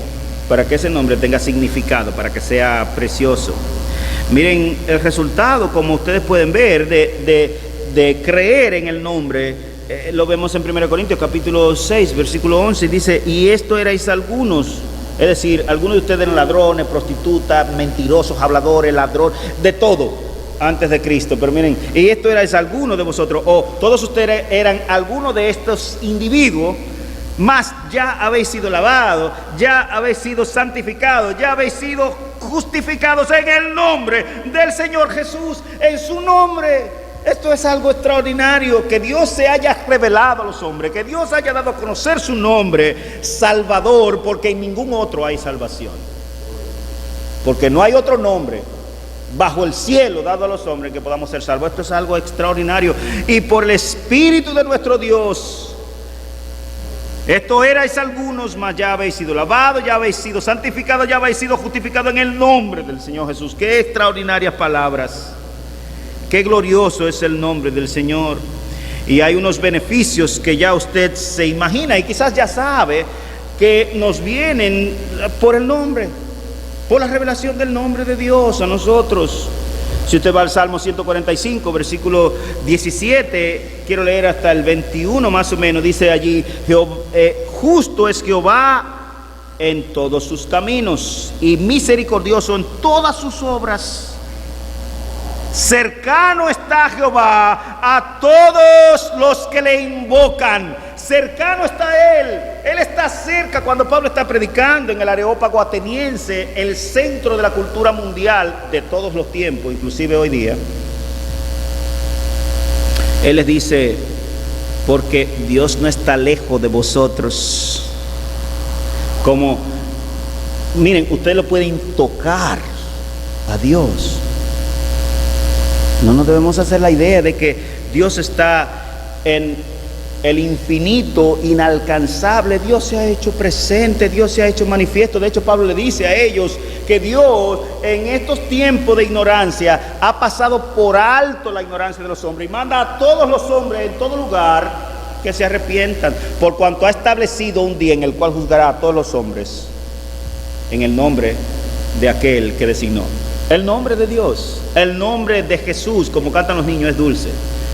para que ese nombre tenga significado, para que sea precioso. Miren el resultado, como ustedes pueden ver, de creer en el nombre. Lo vemos en 1 Corintios capítulo 6, versículo 11. Dice: y esto erais algunos, es decir, algunos de ustedes eran ladrones, prostitutas, mentirosos, habladores, ladrones, de todo antes de Cristo. Pero miren, y esto erais algunos de vosotros, o todos ustedes eran algunos de estos individuos, mas ya habéis sido lavados, ya habéis sido santificados, ya habéis sido justificados en el nombre del Señor Jesús, en su nombre. Esto es algo extraordinario, que Dios se haya revelado a los hombres, que Dios haya dado a conocer su nombre, Salvador, porque en ningún otro hay salvación. Porque no hay otro nombre bajo el cielo dado a los hombres que podamos ser salvos. Esto es algo extraordinario. Y por el Espíritu de nuestro Dios, esto erais algunos, mas ya habéis sido lavados, ya habéis sido santificados, ya habéis sido justificados en el nombre del Señor Jesús. Qué extraordinarias palabras. Qué glorioso es el nombre del Señor. Y hay unos beneficios que ya usted se imagina y quizás ya sabe que nos vienen por el nombre, por la revelación del nombre de Dios a nosotros. Si usted va al Salmo 145, versículo 17, quiero leer hasta el 21 más o menos, dice allí: justo es Jehová en todos sus caminos y misericordioso en todas sus obras. Cercano está Jehová a todos los que le invocan. Cercano está Él. Él está cerca. Cuando Pablo está predicando en el Areópago ateniense, el centro de la cultura mundial de todos los tiempos, inclusive hoy día, Él les dice: porque Dios no está lejos de vosotros. Como, miren, ustedes lo pueden tocar a Dios. No nos debemos hacer la idea de que Dios está en el infinito, inalcanzable. Dios se ha hecho presente, Dios se ha hecho manifiesto. De hecho, Pablo le dice a ellos que Dios en estos tiempos de ignorancia ha pasado por alto la ignorancia de los hombres y manda a todos los hombres en todo lugar que se arrepientan, por cuanto ha establecido un día en el cual juzgará a todos los hombres en el nombre de aquel que designó. El nombre de Dios, el nombre de Jesús, como cantan los niños, es dulce,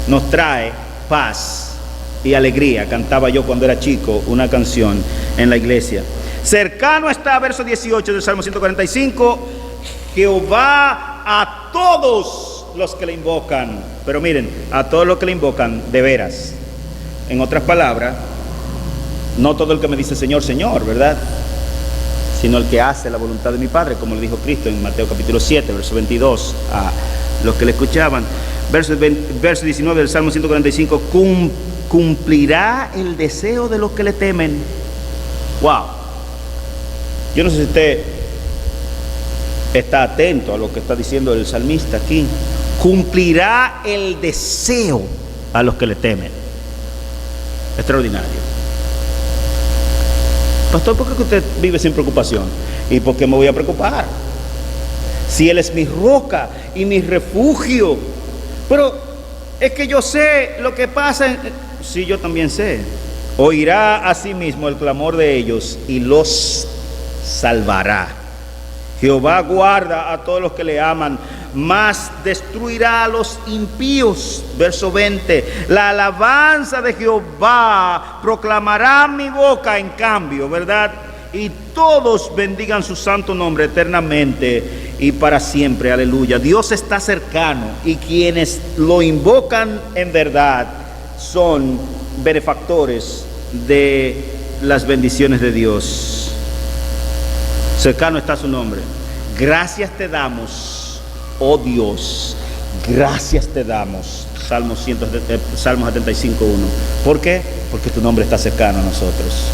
nos trae paz y alegría. Cantaba yo cuando era chico una canción en la iglesia. Cercano está, verso 18 del Salmo 145, Jehová a todos los que le invocan. Pero miren, a todos los que le invocan de veras. En otras palabras, no todo el que me dice Señor, Señor, ¿verdad?, sino el que hace la voluntad de mi Padre, como le dijo Cristo en Mateo capítulo 7, verso 22, a los que le escuchaban. Verso 19 del Salmo 145, cumplirá el deseo de los que le temen. Wow. Yo no sé si usted está atento a lo que está diciendo el salmista aquí. Cumplirá el deseo a los que le temen. Extraordinario. Pastor, ¿por qué usted vive sin preocupación? ¿Y por qué me voy a preocupar? Si Él es mi roca y mi refugio. Pero es que yo sé lo que pasa. Sí, yo también sé. Oirá a sí mismo el clamor de ellos y los salvará. Jehová guarda a todos los que le aman, mas destruirá a los impíos. Verso 20, la alabanza de Jehová proclamará mi boca, en cambio, ¿verdad? Y todos bendigan su santo nombre eternamente y para siempre, aleluya. Dios está cercano y quienes lo invocan en verdad son benefactores de las bendiciones de Dios. Cercano está su nombre. Gracias te damos, oh Dios, gracias te damos. Salmo 75:1. ¿Por qué? Porque tu nombre está cercano a nosotros.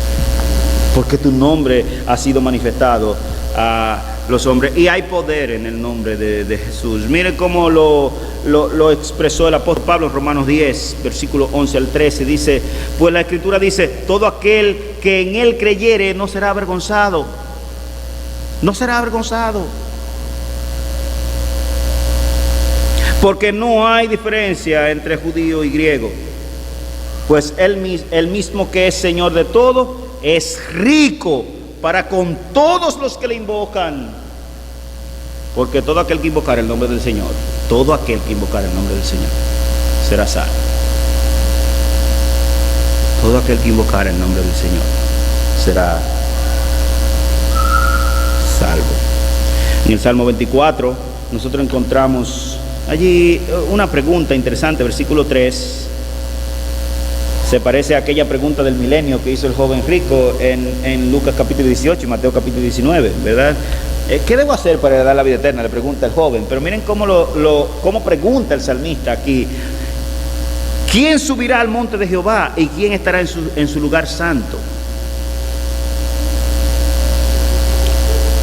Porque tu nombre ha sido manifestado a los hombres. Y hay poder en el nombre de Jesús. Miren cómo lo expresó el apóstol Pablo en Romanos 10, versículo 11 al 13. Dice, pues la Escritura dice, todo aquel que en él creyere no será avergonzado. No será avergonzado. Porque no hay diferencia entre judío y griego. Pues él mismo que es Señor de todo, es rico para con todos los que le invocan. Porque todo aquel que invocar el nombre del Señor, todo aquel que invocar el nombre del Señor, será salvo. Todo aquel que invocar el nombre del Señor será salvo. En el Salmo 24 nosotros encontramos allí una pregunta interesante, versículo 3. Se parece a aquella pregunta del milenio que hizo el joven rico en Lucas capítulo 18 y Mateo capítulo 19, ¿verdad? ¿Qué debo hacer para heredar la vida eterna?, le pregunta el joven. Pero miren cómo pregunta el salmista aquí. ¿Quién subirá al monte de Jehová y quién estará en su lugar santo?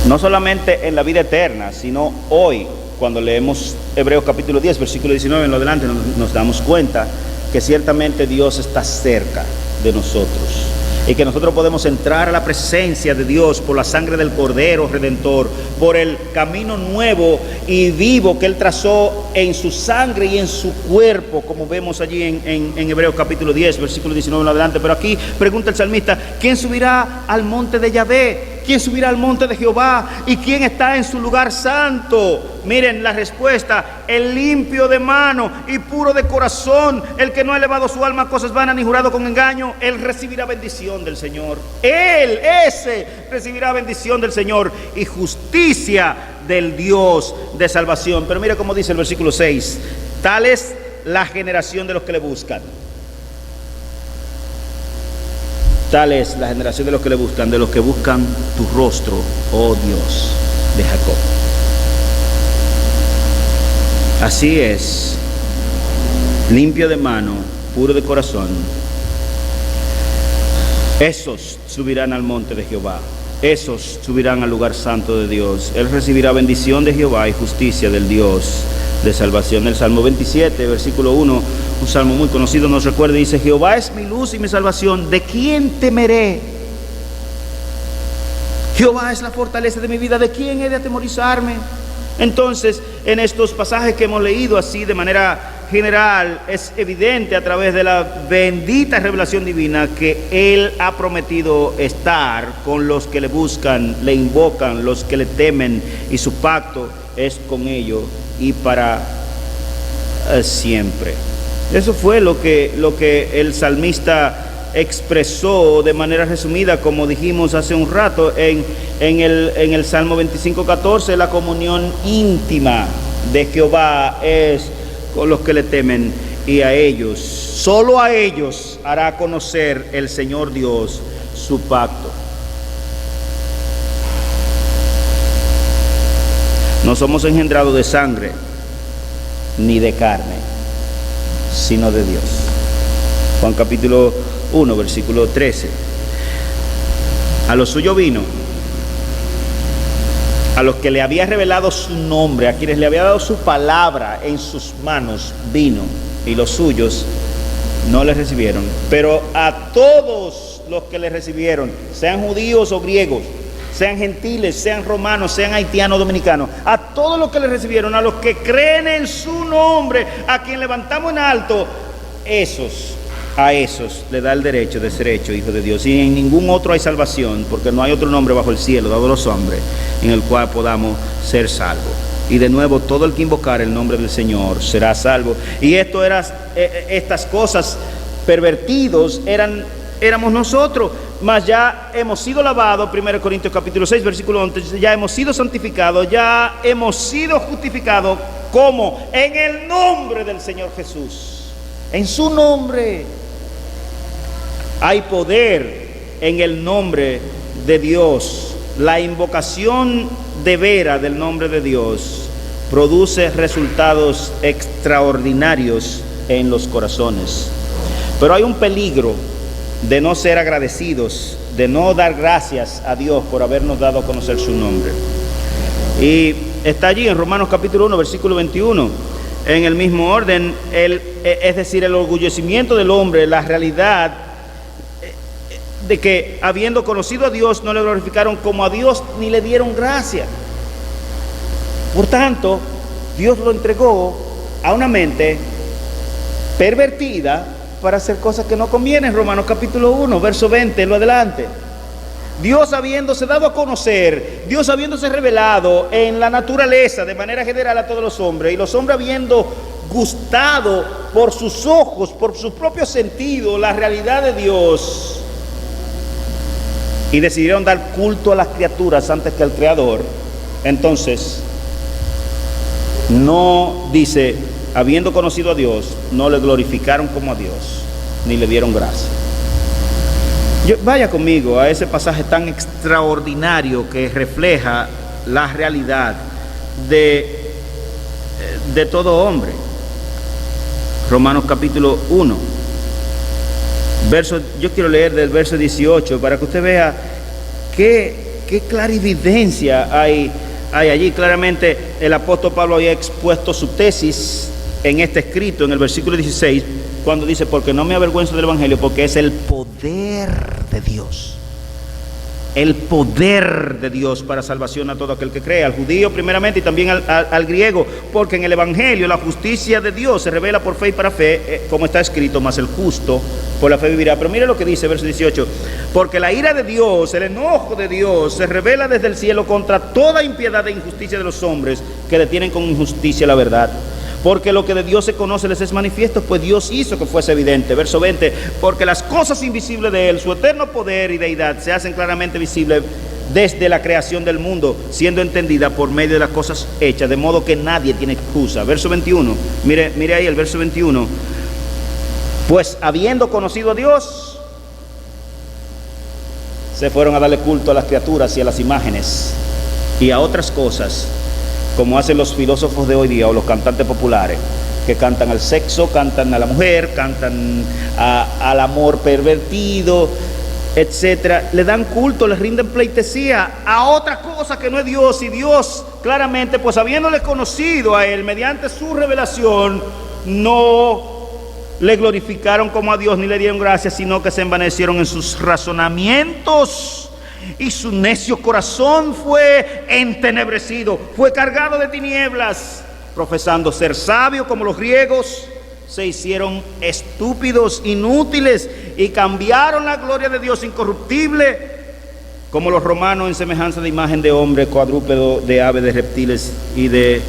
No solamente en la vida eterna, sino hoy, cuando leemos Hebreos capítulo 10, versículo 19 en lo adelante, nos damos cuenta que ciertamente Dios está cerca de nosotros y que nosotros podemos entrar a la presencia de Dios por la sangre del Cordero Redentor, por el camino nuevo y vivo que Él trazó en su sangre y en su cuerpo, como vemos allí en Hebreos capítulo 10, versículo 19 en adelante. Pero aquí pregunta el salmista, ¿quién subirá al monte de Yahvé? ¿Quién subirá al monte de Jehová? ¿Y quién está en su lugar santo? Miren la respuesta: el limpio de mano y puro de corazón, el que no ha elevado su alma a cosas vanas ni jurado con engaño, él recibirá bendición del Señor. Él, ese, recibirá bendición del Señor y justicia del Dios de salvación. Pero mira cómo dice el versículo 6: tal es la generación de los que le buscan. Tal es la generación de los que le buscan, de los que buscan tu rostro, oh Dios de Jacob. Así es, limpio de mano, puro de corazón. Esos subirán al monte de Jehová. Esos subirán al lugar santo de Dios. Él recibirá bendición de Jehová y justicia del Dios de salvación. El Salmo 27, versículo 1, un salmo muy conocido, nos recuerda y dice: Jehová es mi luz y mi salvación, ¿de quién temeré? Jehová es la fortaleza de mi vida, ¿de quién he de atemorizarme? Entonces, en estos pasajes que hemos leído así de manera general, es evidente a través de la bendita revelación divina que Él ha prometido estar con los que le buscan, le invocan, los que le temen, y su pacto es con ellos y para siempre. Eso fue lo que el salmista expresó de manera resumida, como dijimos hace un rato, en el Salmo 25:14, la comunión íntima de Jehová es con los que le temen, y a ellos, solo a ellos, hará conocer el Señor Dios su pacto. No somos engendrados de sangre ni de carne, sino de Dios. Juan capítulo 1, versículo 13. A los suyos vino, a los que le había revelado su nombre, a quienes le había dado su palabra en sus manos, vino, y los suyos no le recibieron. Pero a todos los que le recibieron, sean judíos o griegos, sean gentiles, sean romanos, sean haitianos o dominicanos, a todos los que le recibieron, a los que creen en su nombre, a quien levantamos en alto, a esos le da el derecho de ser hecho hijo de Dios. Y en ningún otro hay salvación, porque no hay otro nombre bajo el cielo dado a los hombres en el cual podamos ser salvos. Y de nuevo, todo el que invocar el nombre del Señor será salvo. Y estas cosas pervertidos éramos nosotros, mas ya hemos sido lavados. 1 Corintios capítulo 6, versículo 11, ya hemos sido santificados, ya hemos sido justificados. ¿Cómo? En el nombre del Señor Jesús. En su nombre. Hay poder en el nombre de Dios. La invocación de veras del nombre de Dios produce resultados extraordinarios en los corazones. Pero hay un peligro de no ser agradecidos, de no dar gracias a Dios por habernos dado a conocer su nombre. Y está allí en Romanos capítulo 1, versículo 21, en el mismo orden, es decir, el orgullecimiento del hombre, la realidad de que habiendo conocido a Dios no le glorificaron como a Dios ni le dieron gracia. Por tanto, Dios lo entregó a una mente pervertida para hacer cosas que no convienen. Romanos capítulo 1, verso 20, lo adelante. Dios habiéndose dado a conocer, Dios habiéndose revelado en la naturaleza de manera general a todos los hombres, y los hombres habiendo gustado por sus ojos, por su propio sentido, la realidad de Dios, y decidieron dar culto a las criaturas antes que al Creador, entonces no dice, habiendo conocido a Dios, no le glorificaron como a Dios, ni le dieron gracia. Vaya conmigo a ese pasaje tan extraordinario que refleja la realidad de todo hombre. Romanos capítulo 1. Yo quiero leer del verso 18 para que usted vea qué clarividencia hay allí. Claramente el apóstol Pablo había expuesto su tesis en este escrito, en el versículo 16, cuando dice: porque no me avergüenzo del evangelio, porque es el poder de Dios el poder de Dios para salvación a todo aquel que cree, al judío primeramente y también al griego, porque en el Evangelio la justicia de Dios se revela por fe y para fe, como está escrito, mas el justo por la fe vivirá. Pero mire lo que dice verso 18, porque la ira de Dios, el enojo de Dios se revela desde el cielo contra toda impiedad e injusticia de los hombres que detienen con injusticia la verdad. Porque lo que de Dios se conoce les es manifiesto, pues Dios hizo que fuese evidente. Verso 20, porque las cosas invisibles de Él, su eterno poder y deidad, se hacen claramente visibles desde la creación del mundo, siendo entendida por medio de las cosas hechas, de modo que nadie tiene excusa. Verso 21, mire ahí el verso 21. Pues habiendo conocido a Dios, se fueron a darle culto a las criaturas y a las imágenes y a otras cosas, como hacen los filósofos de hoy día o los cantantes populares, que cantan al sexo, cantan a la mujer, cantan al amor pervertido, etcétera. Le dan culto, le rinden pleitesía a otra cosa que no es Dios. Y Dios claramente, pues habiéndole conocido a Él mediante su revelación, no le glorificaron como a Dios ni le dieron gracias, sino que se envanecieron en sus razonamientos, y su necio corazón fue entenebrecido, fue cargado de tinieblas. Profesando ser sabios como los griegos, se hicieron estúpidos, inútiles, y cambiaron la gloria de Dios incorruptible como los romanos en semejanza de imagen de hombre, cuadrúpedo, de ave, de reptiles y de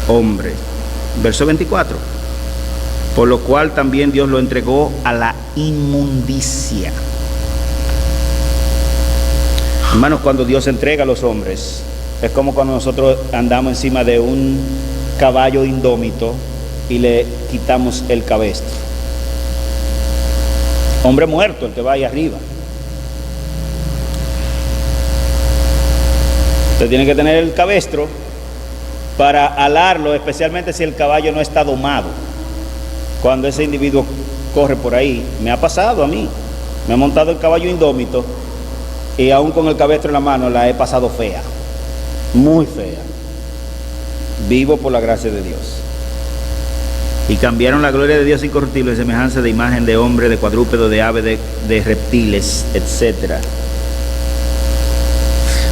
hombre. Verso 24, por lo cual también Dios lo entregó a la inmundicia. Hermanos, cuando Dios entrega a los hombres, es como cuando nosotros andamos encima de un caballo indómito y le quitamos el cabestro. Hombre muerto, el que va ahí arriba. Usted tiene que tener el cabestro para alarlo, especialmente si el caballo no está domado. Cuando ese individuo corre por ahí, me ha pasado a mí, me ha montado el caballo indómito, y aún con el cabestro en la mano la he pasado fea, muy fea. Vivo por la gracia de Dios. Y cambiaron la gloria de Dios incorruptible en semejanza de imagen de hombre, de cuadrúpedo, de ave, de reptiles, etcétera.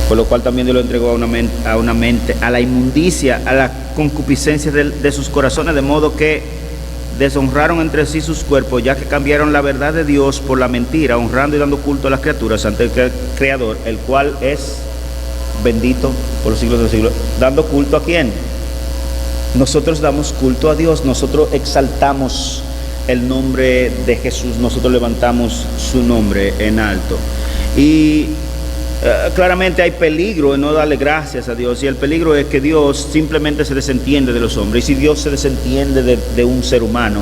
Por lo cual también Dios lo entregó a la inmundicia, a la concupiscencia de sus corazones, de modo que deshonraron entre sí sus cuerpos, ya que cambiaron la verdad de Dios por la mentira, honrando y dando culto a las criaturas ante el Creador, el cual es bendito por los siglos de los siglos. ¿Dando culto a quién? Nosotros damos culto a Dios, nosotros exaltamos el nombre de Jesús, nosotros levantamos su nombre en alto. Y claramente hay peligro en no darle gracias a Dios, y el peligro es que Dios simplemente se desentiende de los hombres. Y si Dios se desentiende de un ser humano,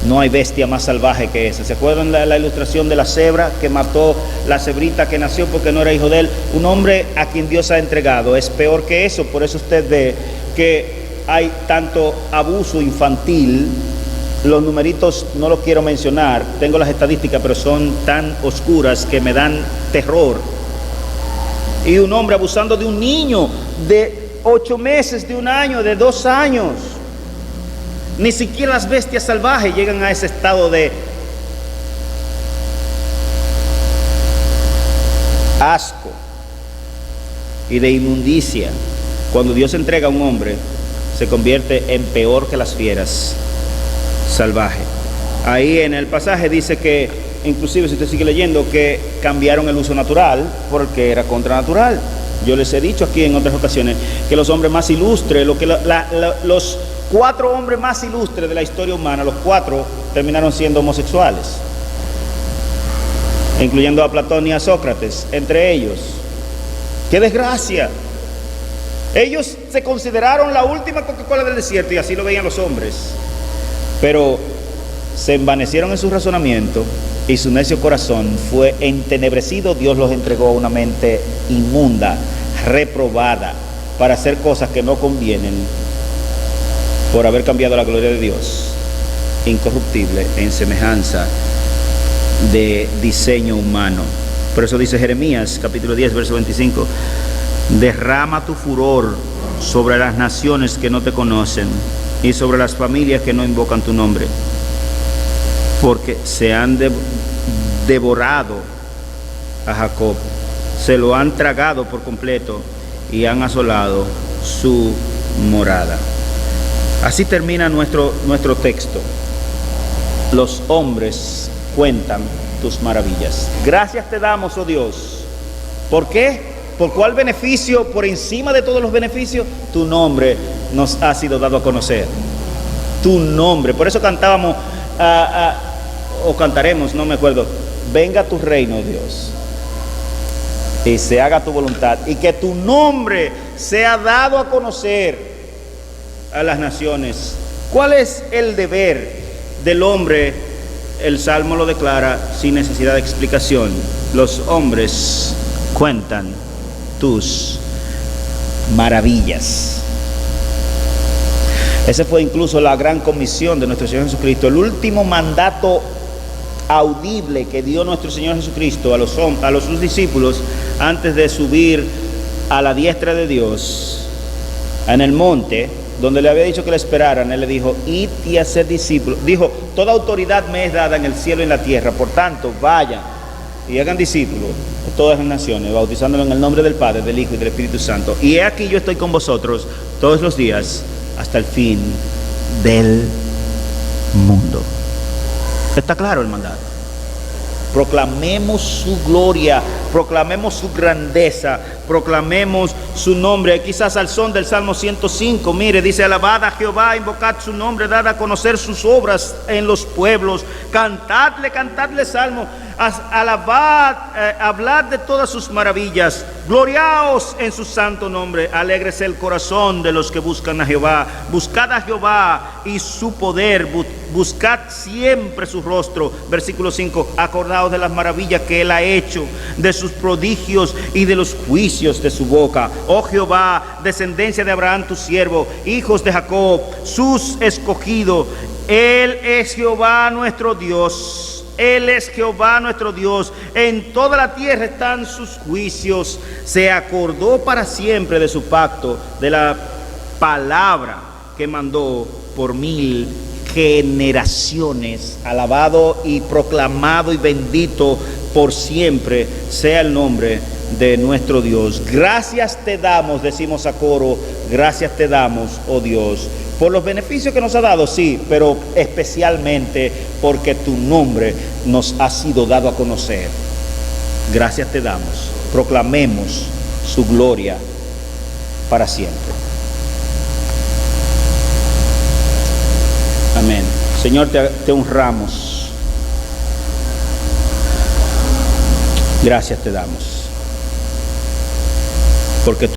no hay bestia más salvaje que esa. ¿Se acuerdan la ilustración de la cebra que mató la cebrita que nació porque no era hijo de él? Un hombre a quien Dios ha entregado es peor que eso. Por eso usted ve que hay tanto abuso infantil. Los numeritos no los quiero mencionar, tengo las estadísticas, pero son tan oscuras que me dan terror. Y un hombre abusando de un niño de 8 meses, de 1 año, de 2 años. Ni siquiera las bestias salvajes llegan a ese estado de asco y de inmundicia. Cuando Dios entrega a un hombre, se convierte en peor que las fieras salvajes. Ahí en el pasaje dice que, inclusive si usted sigue leyendo, que cambiaron el uso natural porque era contranatural. Yo les he dicho aquí en otras ocasiones que los hombres más ilustres, los 4 hombres más ilustres de la historia humana, los 4 terminaron siendo homosexuales, incluyendo a Platón y a Sócrates, entre ellos. ¡Qué desgracia! Ellos se consideraron la última Coca-Cola del desierto, y así lo veían los hombres, pero se envanecieron en su razonamiento y su necio corazón fue entenebrecido. Dios los entregó a una mente inmunda, reprobada, para hacer cosas que no convienen, por haber cambiado la gloria de Dios incorruptible en semejanza de diseño humano. Por eso dice Jeremías capítulo 10 verso 25: derrama tu furor sobre las naciones que no te conocen y sobre las familias que no invocan tu nombre, porque se han devorado a Jacob, se lo han tragado por completo y han asolado su morada. Así termina nuestro texto. Los hombres cuentan tus maravillas. Gracias te damos, oh Dios. ¿Por qué? ¿Por cuál beneficio? Por encima de todos los beneficios, tu nombre nos ha sido dado a conocer. Tu nombre. Por eso cantábamos, o cantaremos, no me acuerdo. Venga tu reino, Dios, y se haga tu voluntad, y que tu nombre sea dado a conocer a las naciones. ¿Cuál es el deber del hombre? El Salmo lo declara sin necesidad de explicación. Los hombres cuentan tus maravillas. Esa fue incluso la gran comisión de nuestro Señor Jesucristo, el último mandato audible que dio nuestro Señor Jesucristo a sus discípulos antes de subir a la diestra de Dios en el monte, donde le había dicho que le esperaran. Él le dijo: id y haced discípulos. Dijo: toda autoridad me es dada en el cielo y en la tierra, por tanto vayan y hagan discípulos de todas las naciones, bautizándolos en el nombre del Padre, del Hijo y del Espíritu Santo. Y he aquí yo estoy con vosotros todos los días hasta el fin del mundo. ¿Está claro el mandato? Proclamemos su gloria, proclamemos su grandeza, proclamemos su nombre. Quizás al son del Salmo 105, mire, dice: alabad a Jehová, invocad su nombre, dad a conocer sus obras en los pueblos, cantadle salmo, alabad, hablad de todas sus maravillas, gloriaos en su santo nombre, alégrese el corazón de los que buscan a Jehová, buscad a Jehová y su poder, buscad siempre su rostro. Versículo 5, acordaos de las maravillas que él ha hecho, de sus prodigios y de los juicios de su boca. Oh Jehová, descendencia de Abraham tu siervo, hijos de Jacob, sus escogidos. Él es Jehová nuestro Dios. Él es Jehová nuestro Dios. En toda la tierra están sus juicios. Se acordó para siempre de su pacto, de la palabra que mandó por 1000 generaciones. Alabado y proclamado y bendito por siempre sea el nombre de nuestro Dios. Gracias te damos, decimos a coro, gracias te damos, oh Dios, por los beneficios que nos ha dado, sí, pero especialmente porque tu nombre nos ha sido dado a conocer. Gracias te damos. Proclamemos su gloria para siempre. Amén. Señor, te honramos. Gracias te damos. Porque